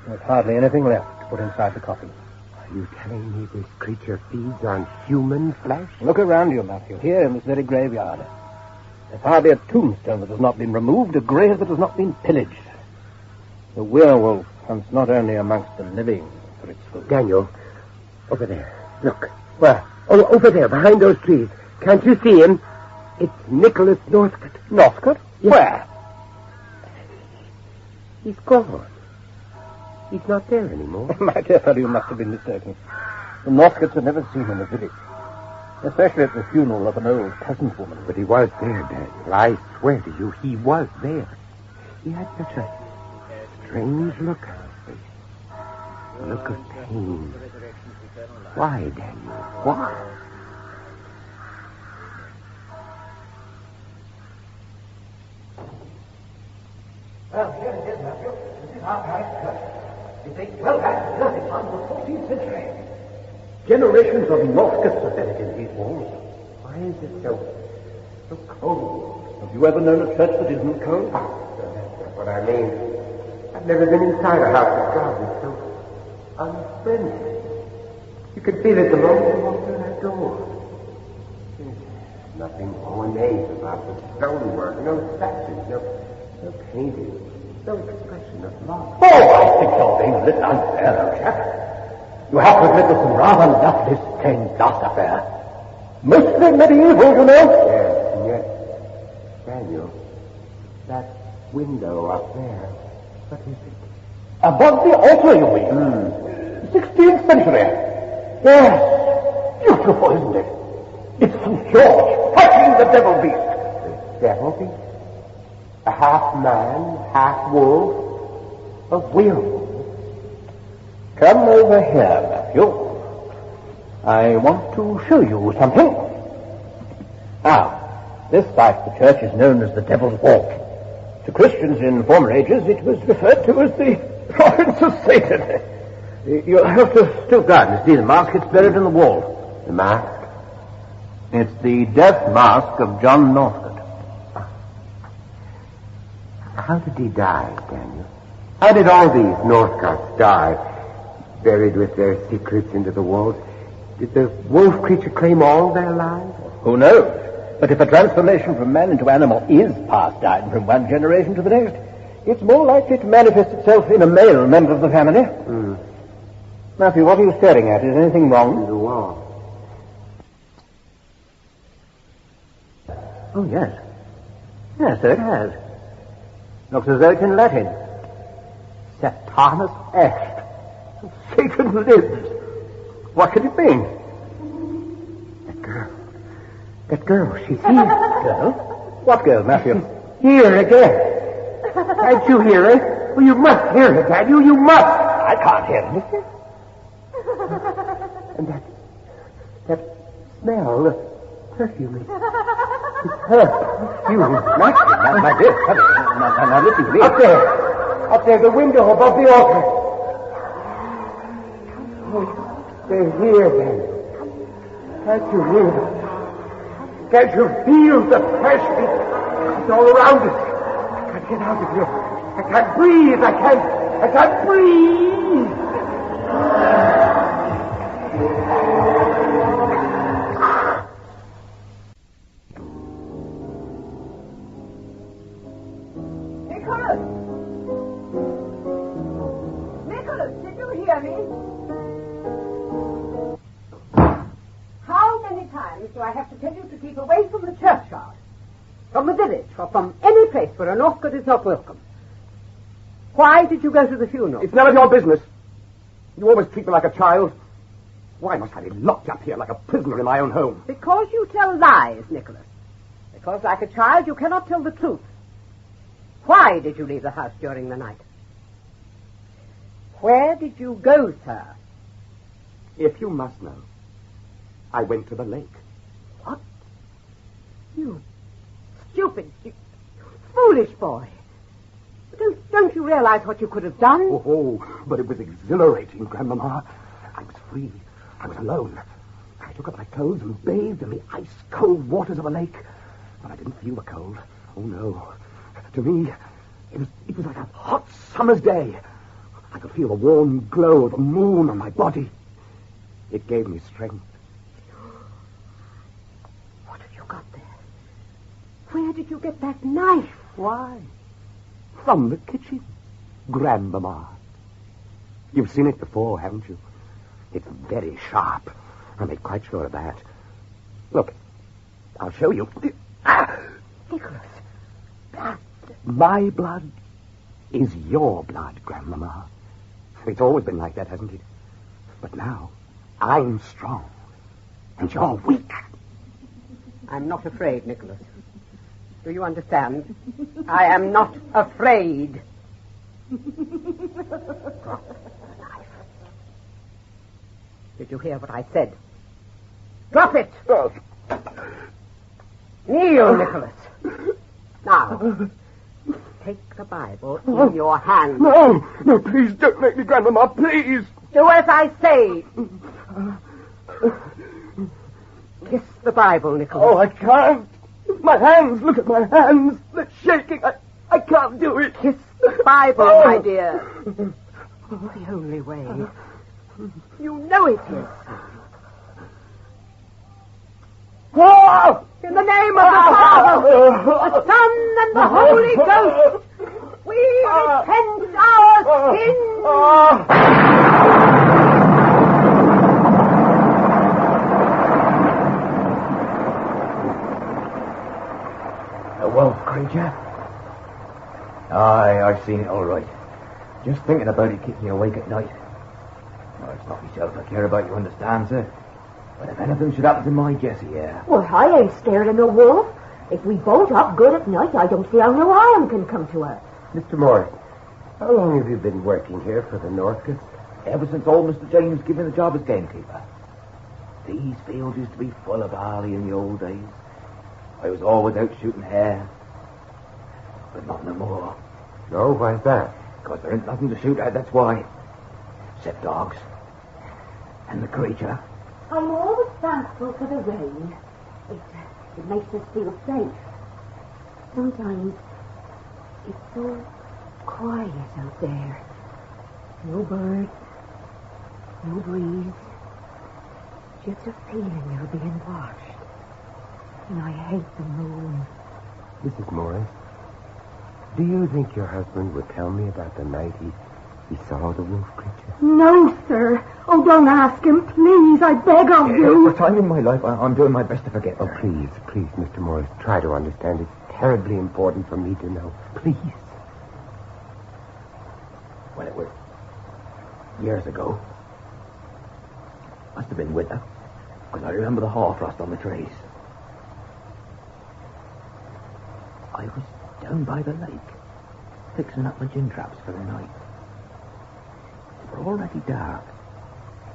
there was hardly anything left to put inside the coffin. Are you telling me this creature feeds on human flesh? Look around you, Matthew, here in this very graveyard. There's hardly a tombstone that has not been removed, a grave that has not been pillaged. The werewolf hunts not only amongst the living for its food. Daniel, over there. Look. Where? Oh, over there, behind those trees. Can't you see him? It's Nicholas Northcote. Northcote? Yes. Where? He's gone. He's not there anymore. My dear fellow, you must have been mistaken. The Northcotes had never seen him in the village, especially at the funeral of an old peasant woman. But he was there, Daniel. I swear to you, he was there. He had such a strange look on his face. A look of pain. Why, Daniel? Why? Well, here it is, Matthew. This is our parish church. It dates well back to the 14th century. Generations of Northcotes are buried in these walls. Why is it so cold? Have you ever known a church that isn't cold? That's not what I mean. I've never been inside a house that God is so unfriendly. You can feel it the moment you walk through that door. There's nothing ornate about the stonework, no statues, no painting, no expression of love. Oh, I think you're being a little unfair, old chap. You have to admit there's some rather lovely stained glass affair. Mostly medieval, you know. Yes, and yet, Daniel, that window up there, what is it? Above the altar, you mean? 16th century. Yes. Beautiful, isn't it? It's St. George fighting the devil beast. The devil beast? A half man, half wolf, a werewolf. Come over here, Matthew. I want to show you something. Now, this side of the church is known as the Devil's Walk. To Christians in former ages, it was referred to as the province of Satan. You'll have to stoop down to see the mask. It's buried in the wall. The mask? It's the death mask of John Northcote. How did he die, Daniel? How did all these Northcotes die? Buried with their secrets into the walls? Did the wolf creature claim all their lives? Who knows? But if a transformation from man into animal is passed down from one generation to the next, it's more likely to manifest itself in a male member of the family. Matthew, what are you staring at? Is anything wrong? The wall. Oh, yes. Yes, so it has. Looks as though it's in Latin. Septimus Est. Satan lives. What could it mean? That girl, she's here. Girl? What girl, Matthew? Here again. Can't you hear her? Well, you must hear her, Daniel. You must. I can't hear anything. And that smell of perfume. It's her perfume. Matthew, my dear, come here. Now listen to me. Up there, the window above the altar. Oh, they're here, Daniel. Can't you hear them? Can't you feel the freshness? It's all around us. I can't get out of here. I can't breathe. I can't breathe. Nicholas, did you hear me? How many times do I have to tell you to keep away from the churchyard, from the village, or from any place where a Northcote is not welcome? Why did you go to the funeral? It's none of your business. You always treat me like a child. Why must I be locked up here like a prisoner in my own home? Because you tell lies, Nicholas. Because, like a child, you cannot tell the truth. Why did you leave the house during the night? Where did you go, sir? If you must know, I went to the lake. What? You stupid, foolish boy. Don't you realize what you could have done? Oh, but it was exhilarating, Grandmama. I was free. I was alone. I took up my clothes and bathed in the ice-cold waters of a lake. But I didn't feel the cold. Oh, no. To me, it was like a hot summer's day. I could feel the warm glow of the moon on my body. It gave me strength. What have you got there? Where did you get that knife? Why? From the kitchen, Grandmama. You've seen it before, haven't you? It's very sharp. I made quite sure of that. Look, I'll show you. Nicholas, blood. My blood is your blood, Grandmama. It's always been like that, hasn't it? But now, I'm strong, and you're weak. I'm not afraid, Nicholas. Do you understand? I am not afraid. Drop the knife. Did you hear what I said? Drop it! Kneel, Nicholas. Now, take the Bible in your hand. No, please don't make me, Grandmama, please. Do as I say. Kiss the Bible, Nicholas. Oh, I can't. My hands, look at my hands. They're shaking. I can't do it. Kiss the Bible, my dear. The only way. You know it is. In the name of the Father, the Son, and the Holy Ghost, we repent our sins. A wolf creature? Aye, I've seen it all right. Just thinking about it keeps me awake at night. No, it's not myself I care about, you understand, sir. But if anything should happen to my Jessie here... Well, I ain't scared of no wolf. If we bolt up good at night, I don't see how no harm can come to us. Mr. Morris, how long have you been working here for the Northcote? Ever since old Mr. James gave me the job as gamekeeper. These fields used to be full of barley in the old days. I was always out shooting hare. But not no more. No, why's that? Because there ain't nothing to shoot at, that's why. except dogs. And the creature. I'm always thankful for the rain. It makes us feel safe. Sometimes it's so quiet out there. No birds, no breeze. Just a feeling you're being watched. And I hate the moon. Mrs. Morris, do you think your husband would tell me about the night he saw the wolf creature? No, sir. Oh, don't ask him, please. I beg of you. For time in my life, I'm doing my best to forget. Oh, please, Mr. Morris, try to understand. It's terribly important for me to know. Please. Well, it was years ago. Must have been winter, because I remember the hoarfrost on the trees. I was down by the lake, fixing up my gin traps for the night. It was already dark,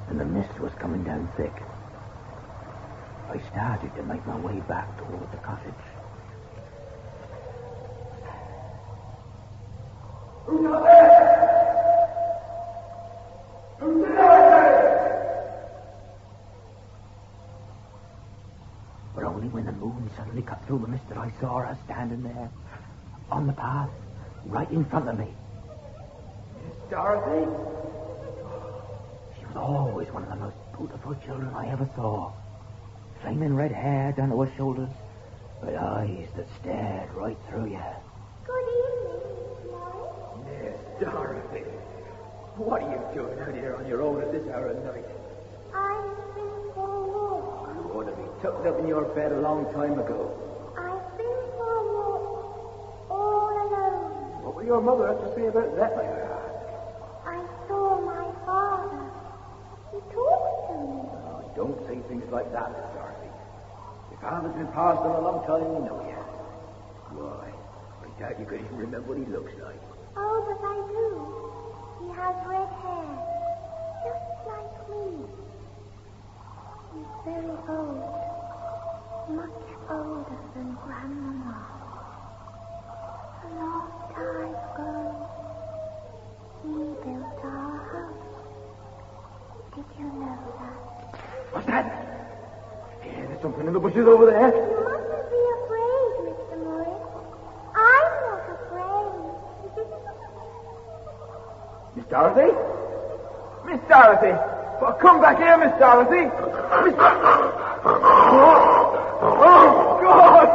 and the mist was coming down thick. I started to make my way back toward the cottage. Who's out there? Who's there? But only when the moon suddenly cut through the mist that I saw her standing there, on the path, right in front of me. Miss Dorothy? She was always one of the most beautiful children I ever saw. Flaming red hair down to her shoulders, with eyes that stared right through you. Good evening, Morris. Miss Dorothy, what are you doing out here on your own at this hour of night? I've been for a walk. You ought to be tucked up in your bed a long time ago. I've been for a walk all alone. What will your mother have to say about that, my dear? I saw my father. He talked to me. Oh, don't say things like that, Miss Dorothy. Your father's been passed on a long time, you know you. Why, I doubt you could even remember what he looks like. Oh, but I do. He has red hair, just like me. He's very old, much older than Grandmama. A long time ago, he built our house. Did you know that? What's that? Yeah, there's something in the bushes over there. You mustn't be afraid, Mr. Morris. I'm not afraid. Miss Dorothy? Miss Dorothy! Well, come back here, Miss Dorothy! Oh, God!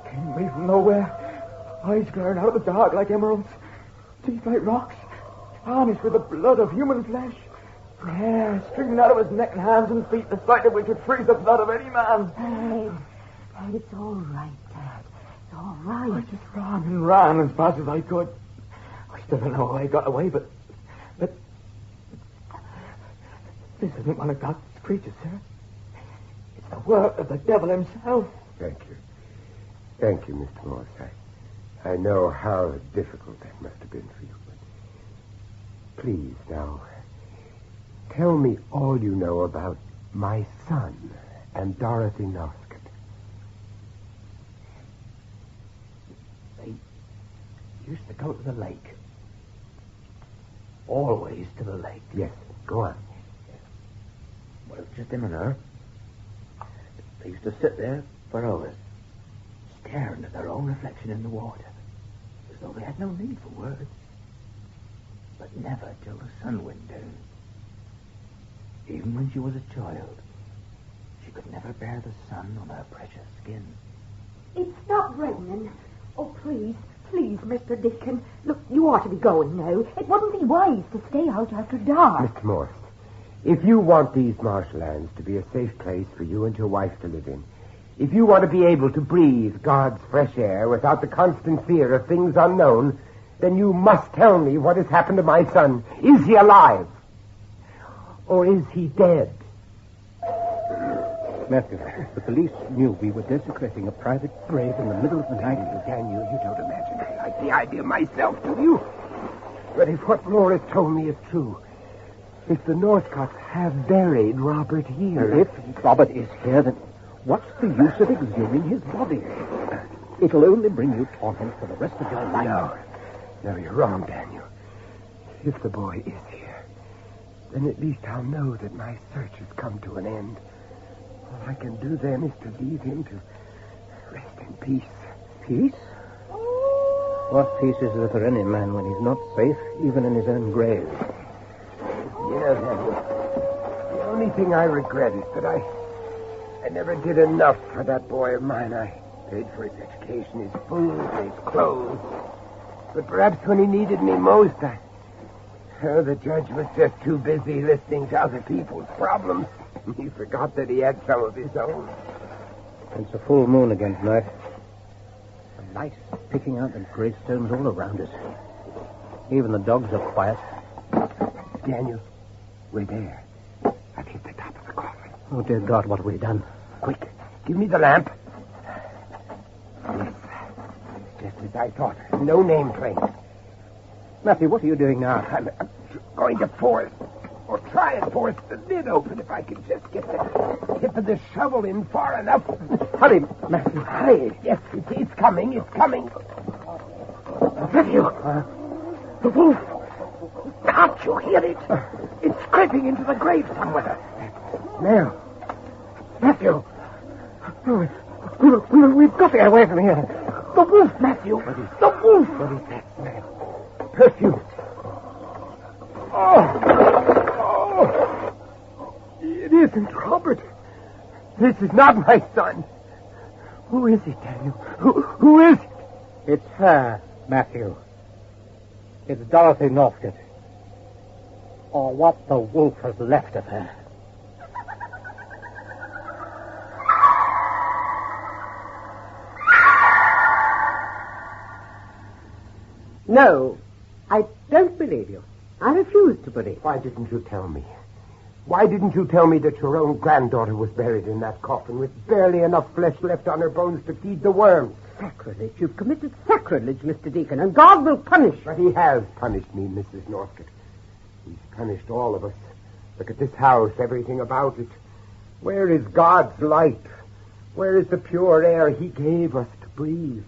Came away from nowhere. Eyes glaring out of the dark like emeralds. Teeth like rocks. Tarnished with the blood of human flesh. Hair streaming out of his neck and hands and feet, the sight of which would freeze the blood of any man. Dad, it's all right, Dad. It's all right. I just ran and ran as fast as I could. I still don't know how I got away, but this isn't one of God's creatures, sir. It's the work of the devil himself. Thank you. Thank you, Mr. Morris. I know how difficult that must have been for you. But please, now, tell me all you know about my son and Dorothy Northcote. They used to go to the lake. Always to the lake. Yes, go on. Well, just him and her. They used to sit there for hours, staring at their own reflection in the water, as though they had no need for words. But never till the sun went down. Even when she was a child, she could never bear the sun on her precious skin. It stopped raining. Oh, please, Mr. Deacon. Look, you ought to be going now. It wouldn't be wise to stay out after dark. Mr. Morris, if you want these marshlands to be a safe place for you and your wife to live in, if you want to be able to breathe God's fresh air without the constant fear of things unknown, then you must tell me what has happened to my son. Is he alive? Or is he dead? Matthew, the police knew we were desecrating a private grave in the middle of the night. You don't imagine I like the idea myself, do you? But if what Laura's told me is true, if the Northcotes have buried Robert here... If Robert is here, then What's the use of exhuming his body? It'll only bring you torment for the rest of your life. No, you're wrong, Daniel. If the boy is here, then at least I'll know that my search has come to an end. All I can do then is to leave him to rest in peace. Peace? What peace is there for any man when he's not safe, even in his own grave? Daniel, the only thing I regret is that I never did enough for that boy of mine. I paid for his education, his food, his clothes. But perhaps when he needed me most, the judge was just too busy listening to other people's problems. He forgot that he had some of his own. It's a full moon again tonight. The light is picking out the gravestones all around us. Even the dogs are quiet. Daniel, we're there. I've hit the top of the coffin. Oh, dear God, what have we done? Quick, give me the lamp. Yes, just as I thought. No nameplate. Matthew, what are you doing now? I'm going to force, or try and force the lid open if I can just get the tip of the shovel in far enough. Hurry, Matthew. Hurry. Yes, it's coming. It's coming. Matthew. The wolf. Can't you hear it? It's creeping into the grave somewhere. Now. Matthew. We've got to get away from here. The wolf, Matthew. The wolf. What is that smell? Perfume. Oh. It isn't Robert. This is not my son. Who is it, Daniel? Who is it? It's her, Matthew. It's Dorothy Northcote. Or what the wolf has left of her. No, I don't believe you. I refuse to believe. Why didn't you tell me? Why didn't you tell me that your own granddaughter was buried in that coffin with barely enough flesh left on her bones to feed the worms? Sacrilege. You've committed sacrilege, Mr. Deacon, and God will punish. But he has punished me, Mrs. Northcote. He's punished all of us. Look at this house, everything about it. Where is God's light? Where is the pure air he gave us to breathe?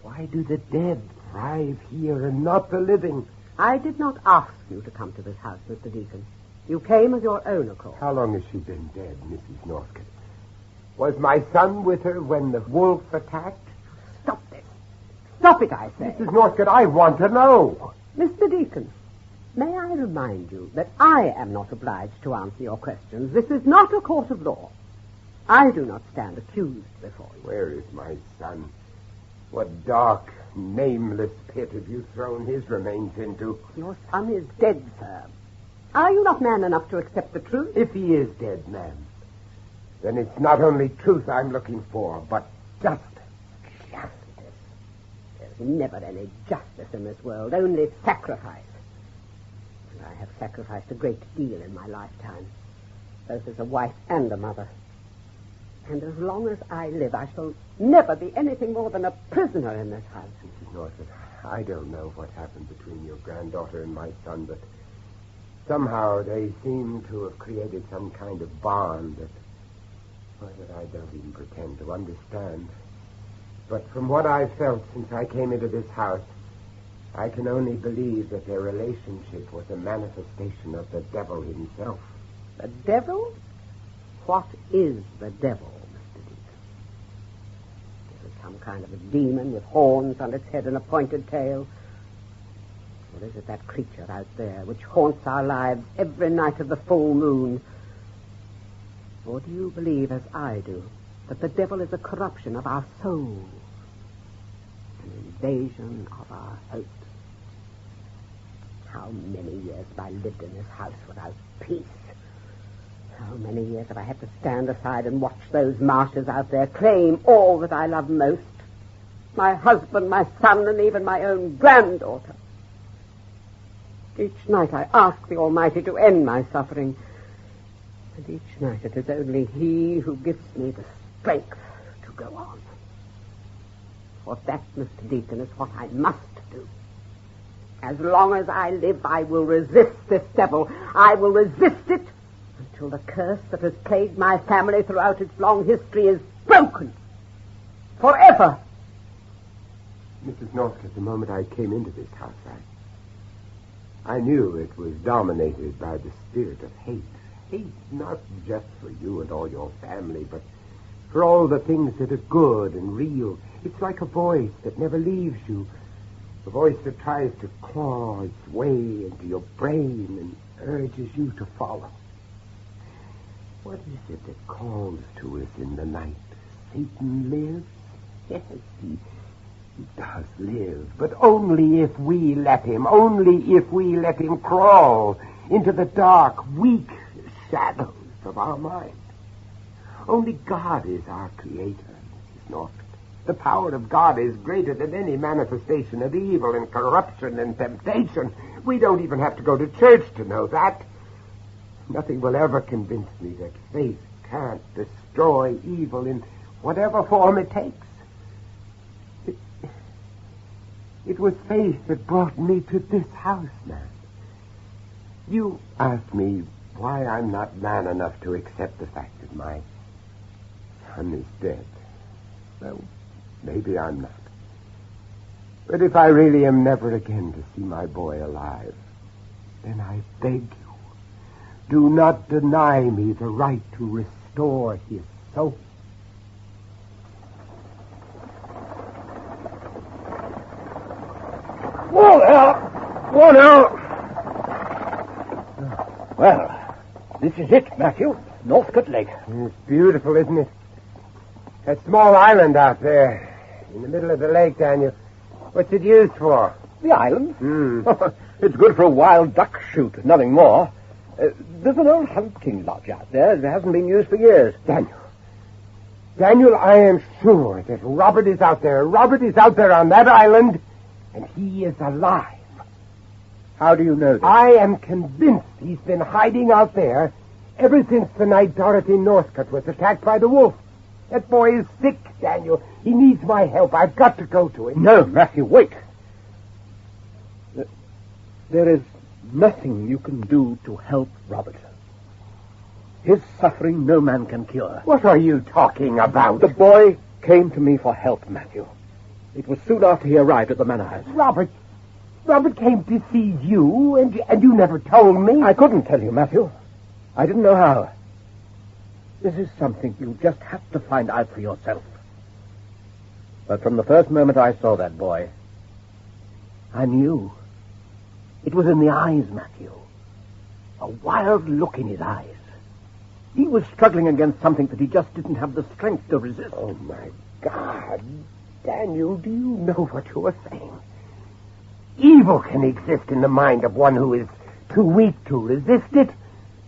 Why do the dead thrive here and not the living? I did not ask you to come to this house, Mr. Deacon. You came of your own accord. How long has she been dead, Mrs. Northcote? Was my son with her when the wolf attacked? Stop this. Stop it, I say. Mrs. Northcote, I want to know. Mr. Deacon, may I remind you that I am not obliged to answer your questions. This is not a court of law. I do not stand accused before you. Where is my son? What dark, nameless pit have you thrown his remains into? Your son is dead, sir. Are you not man enough to accept the truth? If he is dead, ma'am, then it's not only truth I'm looking for, but justice. Justice? There's never any justice in this world, only sacrifice. And I have sacrificed a great deal in my lifetime, both as a wife and a mother. And as long as I live, I shall never be anything more than a prisoner in this house. Mrs. Northcote, I don't know what happened between your granddaughter and my son, but somehow they seem to have created some kind of bond that I don't even pretend to understand. But from what I've felt since I came into this house, I can only believe that their relationship was a manifestation of the devil himself. The devil? What is the devil, Mr. Deacon? Is it some kind of a demon with horns on its head and a pointed tail? Or is it that creature out there which haunts our lives every night of the full moon? Or do you believe, as I do, that the devil is a corruption of our souls, an invasion of our hopes? How many years have I lived in this house without peace? How many years have I had to stand aside and watch those martyrs out there claim all that I love most? My husband, my son, and even my own granddaughter. Each night I ask the Almighty to end my suffering. And each night it is only He who gives me the strength to go on. For that, Mr. Deacon, is what I must do. As long as I live, I will resist this devil. I will resist it until until the curse that has plagued my family throughout its long history is broken. Forever. Mrs. Northcote, the moment I came into this house, I knew it was dominated by the spirit of hate. Hate not just for you and all your family, but for all the things that are good and real. It's like a voice that never leaves you. A voice that tries to claw its way into your brain and urges you to follow. What is it that calls to us in the night? Satan lives? Yes, he does live, but only if we let him. Only if we let him crawl into the dark, weak shadows of our mind. Only God is our creator, Mrs. Northcote. The power of God is greater than any manifestation of evil and corruption and temptation. We don't even have to go to church to know that. Nothing will ever convince me that faith can't destroy evil in whatever form it takes. It was faith that brought me to this house, man. You asked me why I'm not man enough to accept the fact that my son is dead. Well, maybe I'm not. But if I really am never again to see my boy alive, then I beg you, do not deny me the right to restore his soul. Whoa now. Well, this is it, Matthew. Northcote Lake. It's beautiful, isn't it? That small island out there in the middle of the lake, Daniel. What's it used for? The island? It's good for a wild duck shoot, nothing more. There's an old hunting lodge out there that hasn't been used for years. Daniel, I am sure that Robert is out there. Robert is out there on that island, and he is alive. How do you know this? I am convinced he's been hiding out there ever since the night Dorothy Northcote was attacked by the wolf. That boy is sick, Daniel. He needs my help. I've got to go to him. No, Matthew, wait. There is nothing you can do to help Robert. His suffering no man can cure. What are you talking about? The boy came to me for help, Matthew. It was soon after he arrived at the Manor house. Robert came to see you, and you never told me. I couldn't tell you, Matthew. I didn't know how. This is something you just have to find out for yourself. But from the first moment I saw that boy, I knew. It was in the eyes, Matthew. A wild look in his eyes. He was struggling against something that he just didn't have the strength to resist. Oh, my God. Daniel, do you know what you are saying? Evil can exist in the mind of one who is too weak to resist it.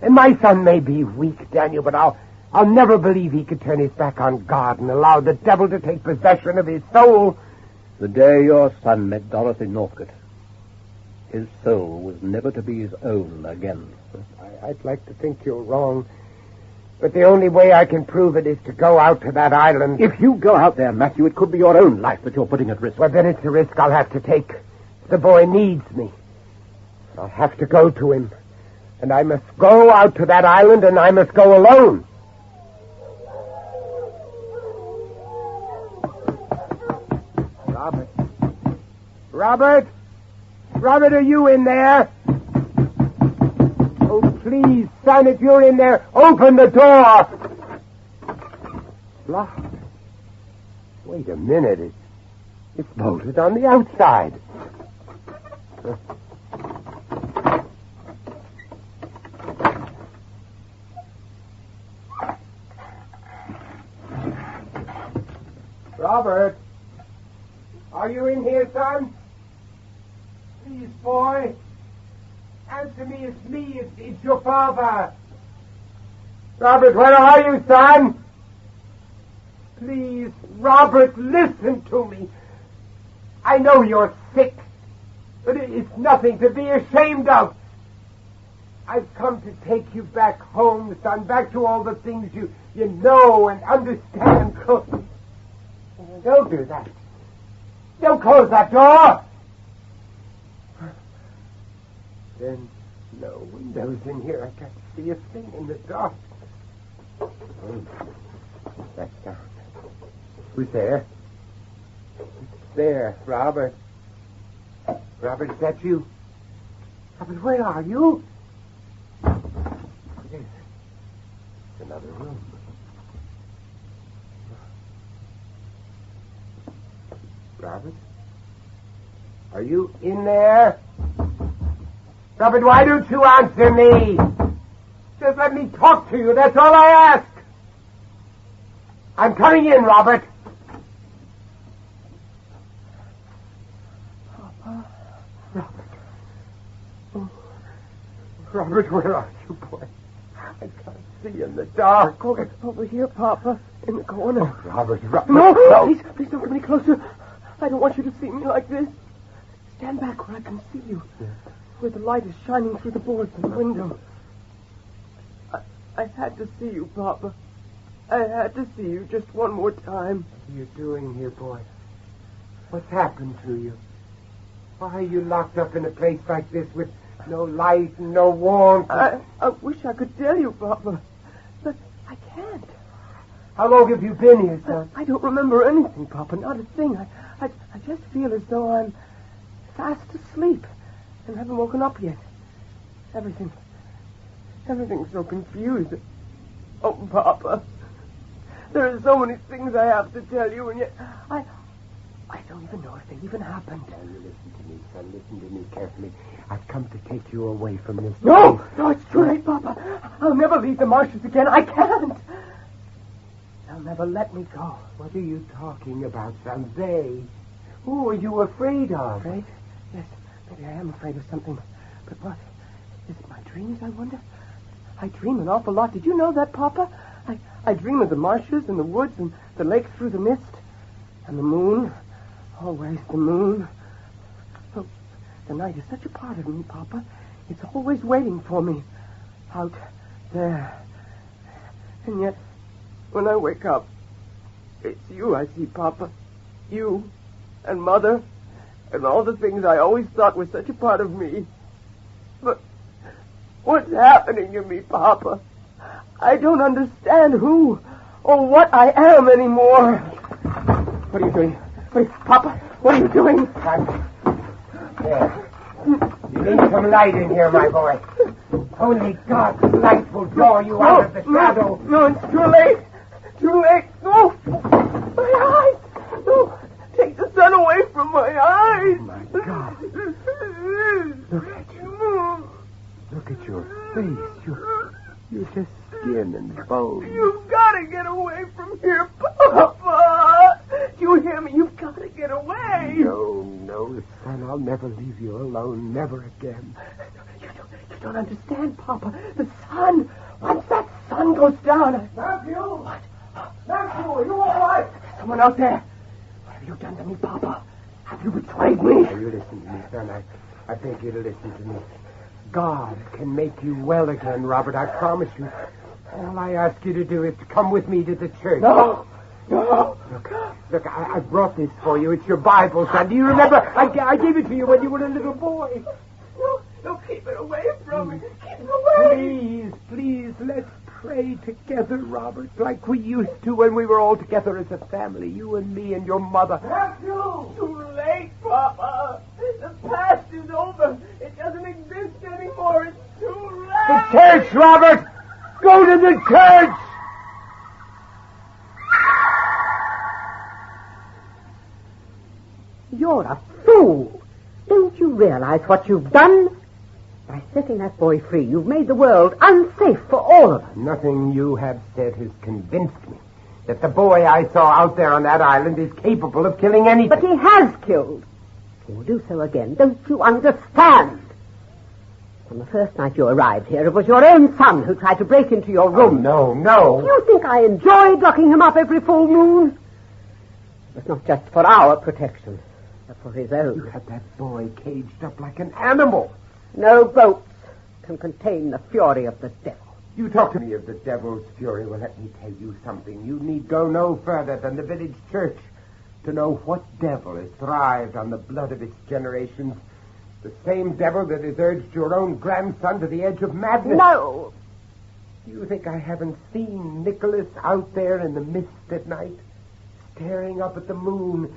And my son may be weak, Daniel, but I'll never believe he could turn his back on God and allow the devil to take possession of his soul. The day your son met Dorothy Northcote, his soul was never to be his own again. I'd like to think you're wrong, but the only way I can prove it is to go out to that island. If you go out there, Matthew, it could be your own life that you're putting at risk. Well, then it's a risk I'll have to take. The boy needs me. I'll have to go to him. And I must go out to that island, and I must go alone. Robert? Robert, are you in there? Oh, please, son, if you're in there, open the door. Locked. Wait a minute. It's bolted on the outside. Robert, are you in here, son? Please, boy. Answer me, it's me. It's your father. Robert, where are you, son? Please, Robert, listen to me. I know you're sick, but it's nothing to be ashamed of. I've come to take you back home, son, back to all the things you know and understand. Don't do that. Don't close that door. No windows in here. I can't see a thing in the dark. That sound. Who's there? Who's there? Robert. Robert, is that you? Robert, where are you? It is. It's another room. Robert? Are you in there? Robert, why don't you answer me? Just let me talk to you, that's all I ask. I'm coming in, Robert. Papa. Robert. Oh. Robert, where are you, boy? I can't see in the dark. Oh, it's over here, Papa, in the corner. Oh, Robert. No, please don't come any closer. I don't want you to see me like this. Stand back where I can see you. Yeah. Where the light is shining through the boards in the window. I had to see you, Papa. I had to see you just one more time. What are you doing here, boy? What's happened to you? Why are you locked up in a place like this with no light and no warmth? I wish I could tell you, Papa, but I can't. How long have you been here, son? I don't remember anything, Papa, not a thing. I just feel as though I'm fast asleep and haven't woken up yet. Everything's so confused. Oh, Papa, there are so many things I have to tell you, and yet I don't even know if they even happened. Now, you listen to me, son. Listen to me carefully. I've come to take you away from this. No, it's too late, Papa. I'll never leave the marshes again. I can't. They'll never let me go. What are you talking about, son? They? Who are you afraid of? Afraid? Yes, maybe I am afraid of something. But what? Is it my dreams, I wonder? I dream an awful lot. Did you know that, Papa? I dream of the marshes and the woods and the lake through the mist. And the moon. Always the moon. Oh, the night is such a part of me, Papa. It's always waiting for me. Out there. And yet, when I wake up, it's you I see, Papa. You and Mother and all the things I always thought were such a part of me. But what's happening to me, Papa? I don't understand who or what I am anymore. What are you doing? Papa, what are you doing? There. You need some light in here, my boy. Only God's light will draw you out of the shadow. No, it's too late. Too late. No. My eyes. No. Take the sun away from my eyes. Oh, my God. Look at you. Look at your face. You're just skin and bone. You've got to get away from here, Papa. Do you hear me? You've got to get away. No, son. I'll never leave you alone. Never again. You don't understand, Papa. The sun. Once that sun goes down. Matthew! What? Matthew, are you all right? There's someone out there. What have you done to me, Papa? Have you betrayed me? Now, you listen to me, son. I beg you to listen to me. God can make you well again, Robert. I promise you. All I ask you to do is to come with me to the church. No. Look, I brought this for you. It's your Bible, son. Do you remember? I gave it to you when you were a little boy. No, keep it away from me. Keep it away. Please, let's pray together, Robert, like we used to when we were all together as a family, you and me and your mother. Matthew! Too late, Papa. The past is over. It doesn't exist anymore. It's too late. The church, Robert! Go to the church! You're a fool. Don't you realize what you've done? By setting that boy free, you've made the world unsafe for all of us. Nothing you have said has convinced me that the boy I saw out there on that island is capable of killing anything. But he has killed. He will do so again. Don't you understand? On the first night you arrived here, it was your own son who tried to break into your room. Oh, no. Do you think I enjoyed locking him up every full moon? It was not just for our protection, but for his own. You had that boy caged up like an animal. No boats can contain the fury of the devil. You talk to me of the devil's fury. Well, let me tell you something. You need go no further than the village church to know what devil has thrived on the blood of its generations. The same devil that has urged your own grandson to the edge of madness. No! Do you think I haven't seen Nicholas out there in the mist at night, staring up at the moon,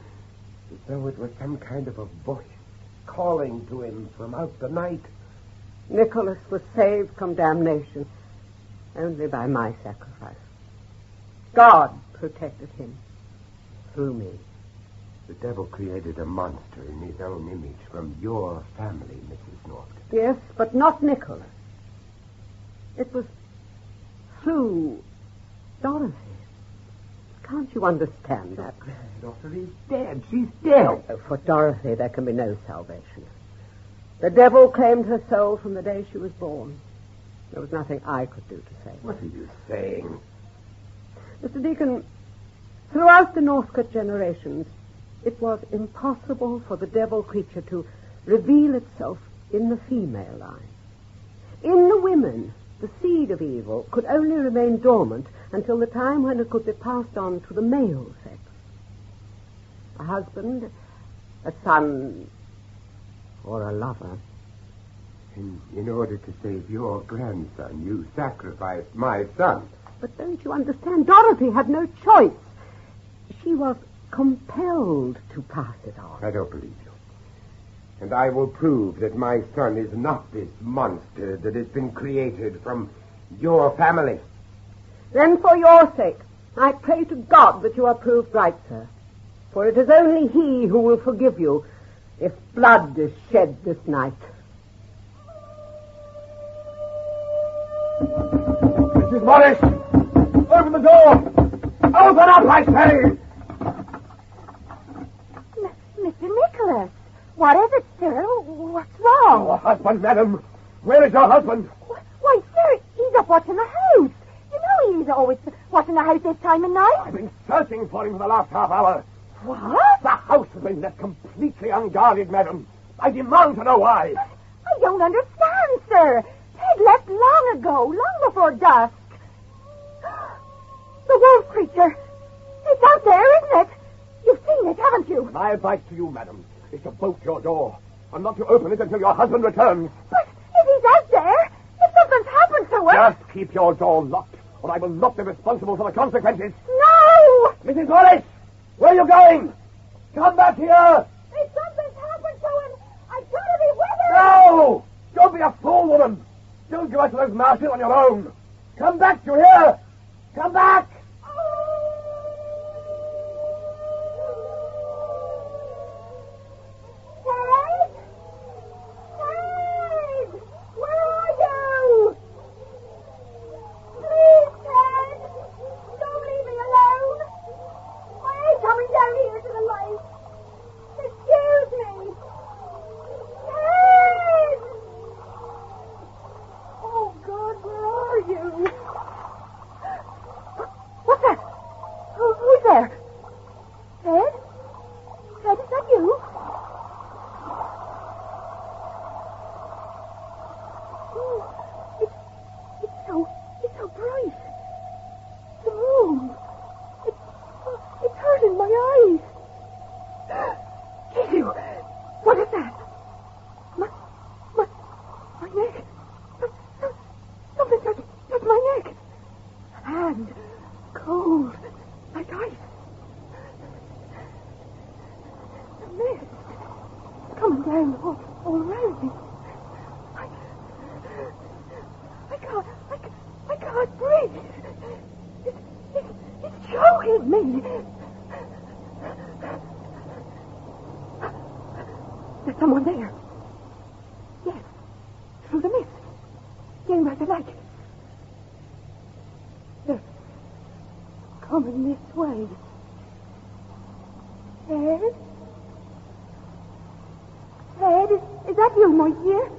as though it was some kind of a voice calling to him from out the night? Nicholas was saved from damnation only by my sacrifice. God protected him through me. The devil created a monster in his own image from your family, Mrs. Northcote. Yes, but not Nicholas. It was through Dorothy. Can't you understand that? Granddaughter is dead. She's dead. Oh, for Dorothy, there can be no salvation. The devil claimed her soul from the day she was born. There was nothing I could do to save her. What are you saying? Mr. Deacon, throughout the Northcote generations, it was impossible for the devil creature to reveal itself in the female line. In the women, the seed of evil could only remain dormant until the time when it could be passed on to the male sex. A husband, a son, or a lover. In order to save your grandson, you sacrificed my son. But don't you understand? Dorothy had no choice. She was compelled to pass it on. I don't believe you. And I will prove that my son is not this monster that has been created from your family. Then for your sake, I pray to God that you are proved right, sir. For it is only he who will forgive you if blood is shed this night. Mrs. Morris! Open the door! Open up, I say! Mr. Nicholas, what is it, sir? What's wrong? Your husband, madam. Where is your husband? Why, sir, he's up watching the house. You know he's always watching the house this time of night. I've been searching for him for the last half hour. What? The house has been left completely unguarded, madam. I demand to know why. I don't understand, sir. Ted left long ago, long before dusk. The wolf creature. It's out there, isn't it? You've seen it, haven't you? My advice to you, madam, is to bolt your door and not to open it until your husband returns. But if he's out there, if something's happened to him... Just keep your door locked, or I will not be responsible for the consequences. No! Mrs. Morris, where are you going? Come back here! If something's happened to him, I've got to be with him! No! Don't be a fool, woman! Don't go out to those marshes on your own! Come back, you hear? Come back! There's someone there. Yes, through the mist. Came by the light. They're coming this way. Ed? Ed, is that you, my dear?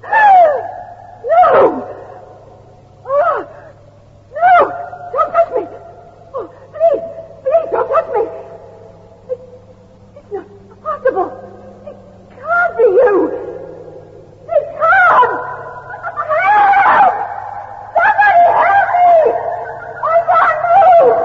No! Oh! No! Don't touch me! Oh, please, don't touch me! It's not possible. It can't be you! It can't! Help! Somebody help me! I can't move!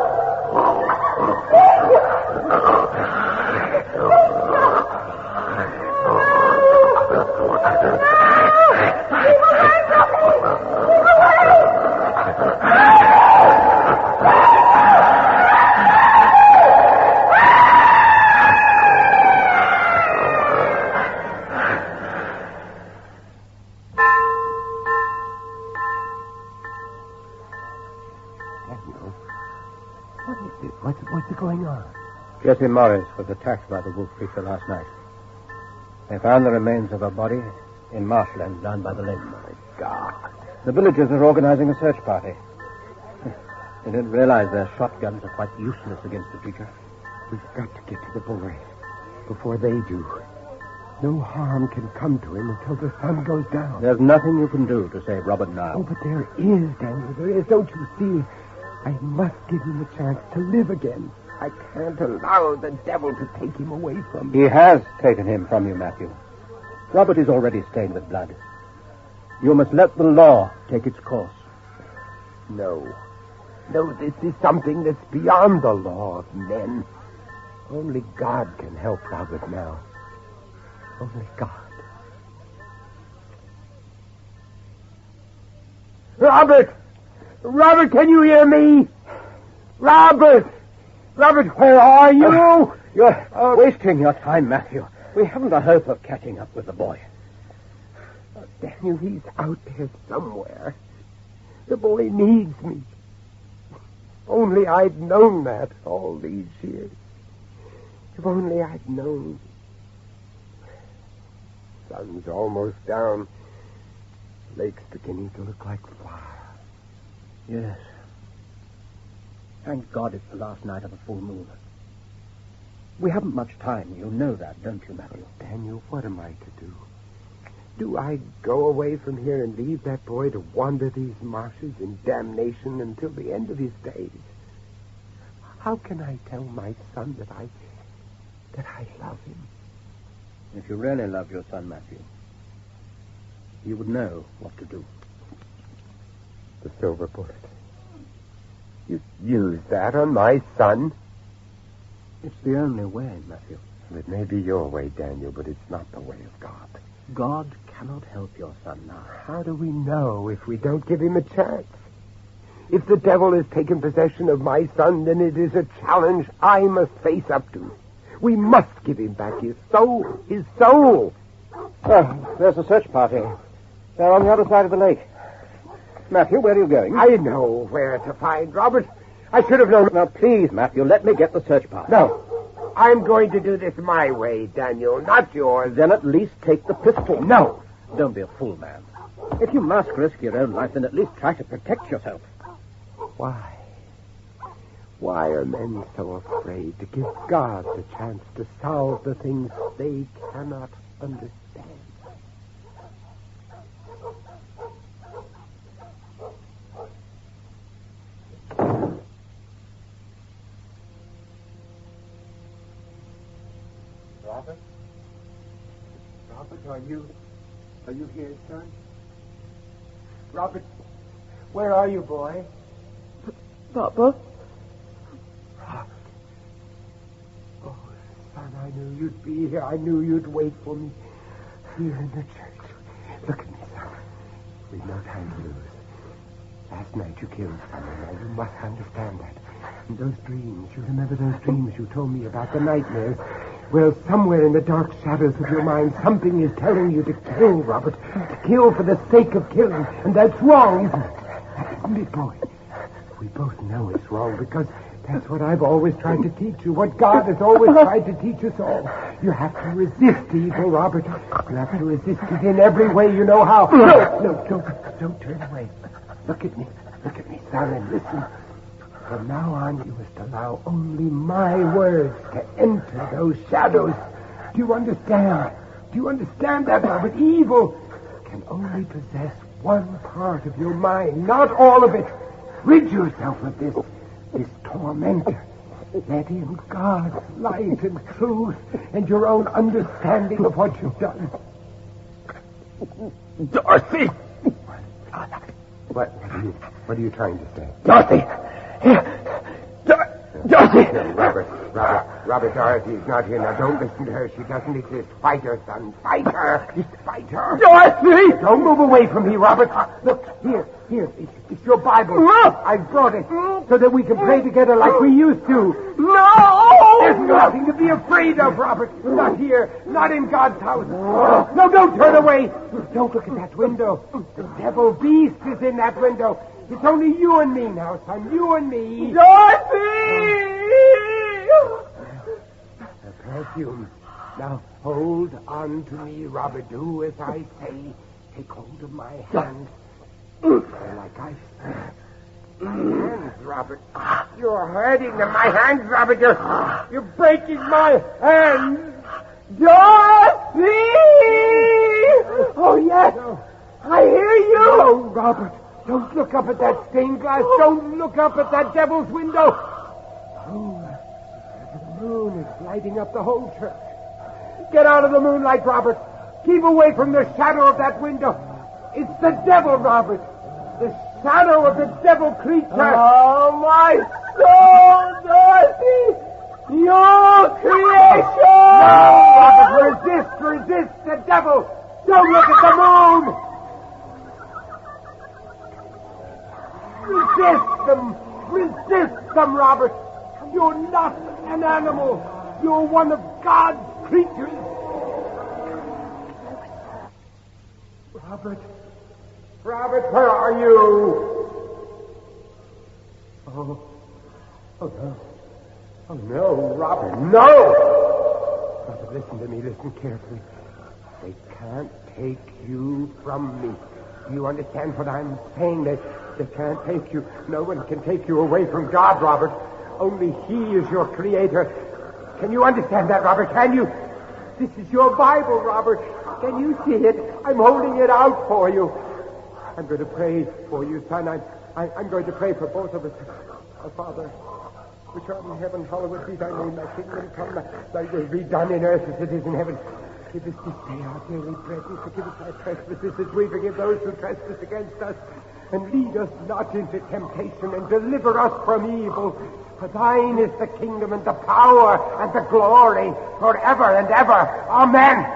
What's going on? Jesse Morris was attacked by the wolf creature last night. They found the remains of a body in marshland down by the lake. My God. The villagers are organizing a search party. They didn't realize their shotguns are quite useless against the creature. We've got to get to the boy before they do. No harm can come to him until the sun goes down. There's nothing you can do to save Robert now. Oh, but there is, Daniel. There is. Don't you see? I must give him a chance to live again. I can't allow the devil to take him away from me. He has taken him from you, Matthew. Robert is already stained with blood. You must let the law take its course. No. No, this is something that's beyond the law of men. Only God can help Robert now. Only God. Robert! Robert, can you hear me? Robert! Robert, where are you? You're wasting your time, Matthew. We haven't a hope of catching up with the boy. Oh, Daniel, he's out there somewhere. The boy needs me. Only I'd known that all these years. If only I'd known. Sun's almost down. Lake's beginning to look like fire. Yes. Thank God it's the last night of the full moon. We haven't much time. You know that, don't you, Matthew? Daniel, what am I to do? Do I go away from here and leave that boy to wander these marshes in damnation until the end of his days? How can I tell my son that I love him? If you really love your son, Matthew, you would know what to do. The silver bullet. You used that on my son? It's the only way, Matthew. It may be your way, Daniel, but it's not the way of God. God cannot help your son now. How do we know if we don't give him a chance? If the devil has taken possession of my son, then it is a challenge I must face up to. We must give him back his soul. His soul. Oh, there's a search party. They're on the other side of the lake. Matthew, where are you going? I know where to find Robert. I should have known. Now, please, Matthew, let me get the search party. No. I'm going to do this my way, Daniel, not yours. Then at least take the pistol. No. Don't be a fool, man. If you must risk your own life, then at least try to protect yourself. Why? Why are men so afraid to give God the chance to solve the things they cannot understand? Robert? Robert, are you here, son? Robert, where are you, boy? Papa? Robert. Oh, son, I knew you'd be here. I knew you'd wait for me here in the church. Look at me, son. We've no time to lose. Last night you killed someone. Now you must understand that. And those dreams, you remember those dreams you told me about, the nightmares? Well, somewhere in the dark shadows of your mind, something is telling you to kill, Robert. To kill for the sake of killing. And that's wrong, isn't it? Isn't it, boy? We both know it's wrong because that's what I've always tried to teach you. What God has always tried to teach us all. You have to resist evil, Robert. You have to resist it in every way you know how. No, don't turn away. Look at me, son, and listen. From now on, you must allow only my words to enter those shadows. Do you understand? Do you understand that, Robert? Evil can only possess one part of your mind, not all of it. Rid yourself of this tormentor. Let in God's light and truth and your own understanding of what you've done. Dorothy! What are you trying to say? Dorothy! Dorothy! Robert, Robert, Dorothy's not here. Now, don't listen to her. She doesn't exist. Fight her, son. Fight her. Fight her. Dorothy! Don't move away from me, Robert. Look, here. It's your Bible. I brought it so that we can pray together like we used to. No! There's nothing to be afraid of, Robert. Not here. Not in God's house. No, don't turn away. Don't look at that window. The devil beast is in that window. It's only you and me now, son. You and me. Dorothy! The perfume. Now, hold on to me, Robert. Do as I say. Take hold of my hand. Like ice. My hands, Robert. You're hurting them. My hands, Robert. You're breaking my hands. Dorothy! Oh, yes. I hear you. No, Robert. Don't look up at that stained glass. Don't look up at that devil's window. Oh, the moon is lighting up the whole church. Get out of the moonlight, Robert. Keep away from the shadow of that window. It's the devil, Robert. The shadow of the devil creature. Oh, my soul, Dorothy! Your creation! No, Robert, resist the devil. Don't look at the moon. Resist them, Robert. You're not an animal. You're one of God's creatures. Robert, where are you? Oh no, Robert, no! Robert, listen to me, listen carefully. They can't take you from me. Do you understand what I'm saying? They can't take you. No one can take you away from God, Robert. Only He is your creator. Can you understand that, Robert? Can you? This is your Bible, Robert. Can you see it? I'm holding it out for you. I'm going to pray for you, son. I'm going to pray for both of us. Our Father, which art in heaven, hallowed be thy name. Thy kingdom come, thy will be done in earth as it is in heaven. Give us this day our daily bread, and forgive us our trespasses as we forgive those who trespass against us. And lead us not into temptation, and deliver us from evil. For thine is the kingdom, and the power, and the glory, forever and ever. Amen.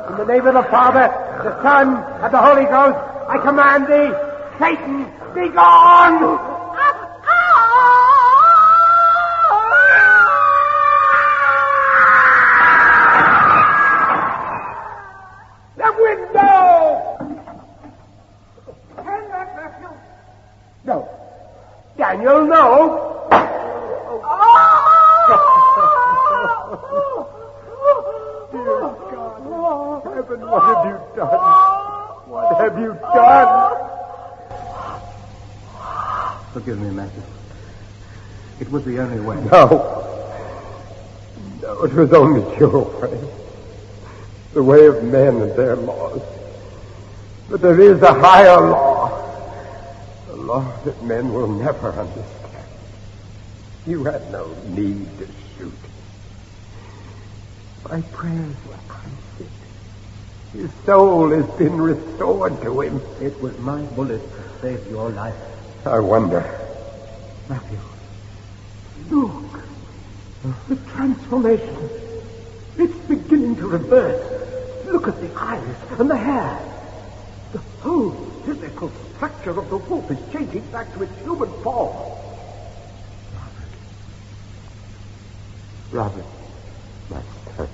In the name of the Father, the Son, and the Holy Ghost, I command thee, Satan, be gone! The window! Hand that perfume. No. Daniel, no. Dear God, heaven, what have you done? What have you done? Forgive me, Master. It was the only way. No, it was only your way. The way of men and their laws. But there is a higher law. A law that men will never understand. You had no need to shoot. My prayers were answered. His soul has been restored to him. It was my bullet that saved your life. I wonder. Matthew. Look. The transformation. It's beginning to reverse. Look at the eyes and the hair. The whole physical structure of the wolf is changing back to its human form. Robert, my son.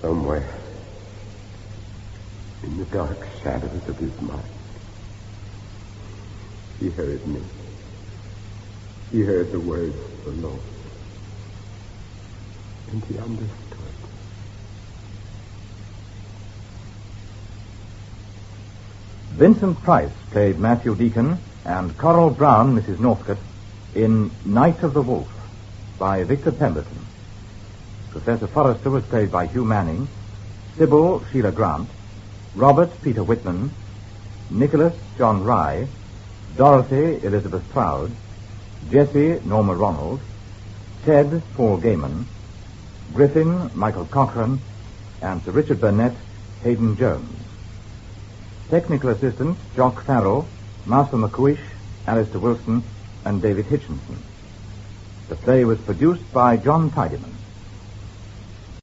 Somewhere in the dark shadows of his mind, he heard me. He heard the words of the Lord. And he understood. Vincent Price played Matthew Deacon and Coral Brown, Mrs. Northcote, in Night of the Wolf by Victor Pemberton. Professor Forrester was played by Hugh Manning, Sybil Sheila Grant, Robert Peter Whitman, Nicholas John Rye, Dorothy Elizabeth Proud, Jessie Norma Ronald, Ted Paul Gaiman, Griffin Michael Cochran, and Sir Richard Burnett Hayden Jones. Technical assistants Jock Farrell, Master McCuish, Alistair Wilson, and David Hitchinson. The play was produced by John Tidyman.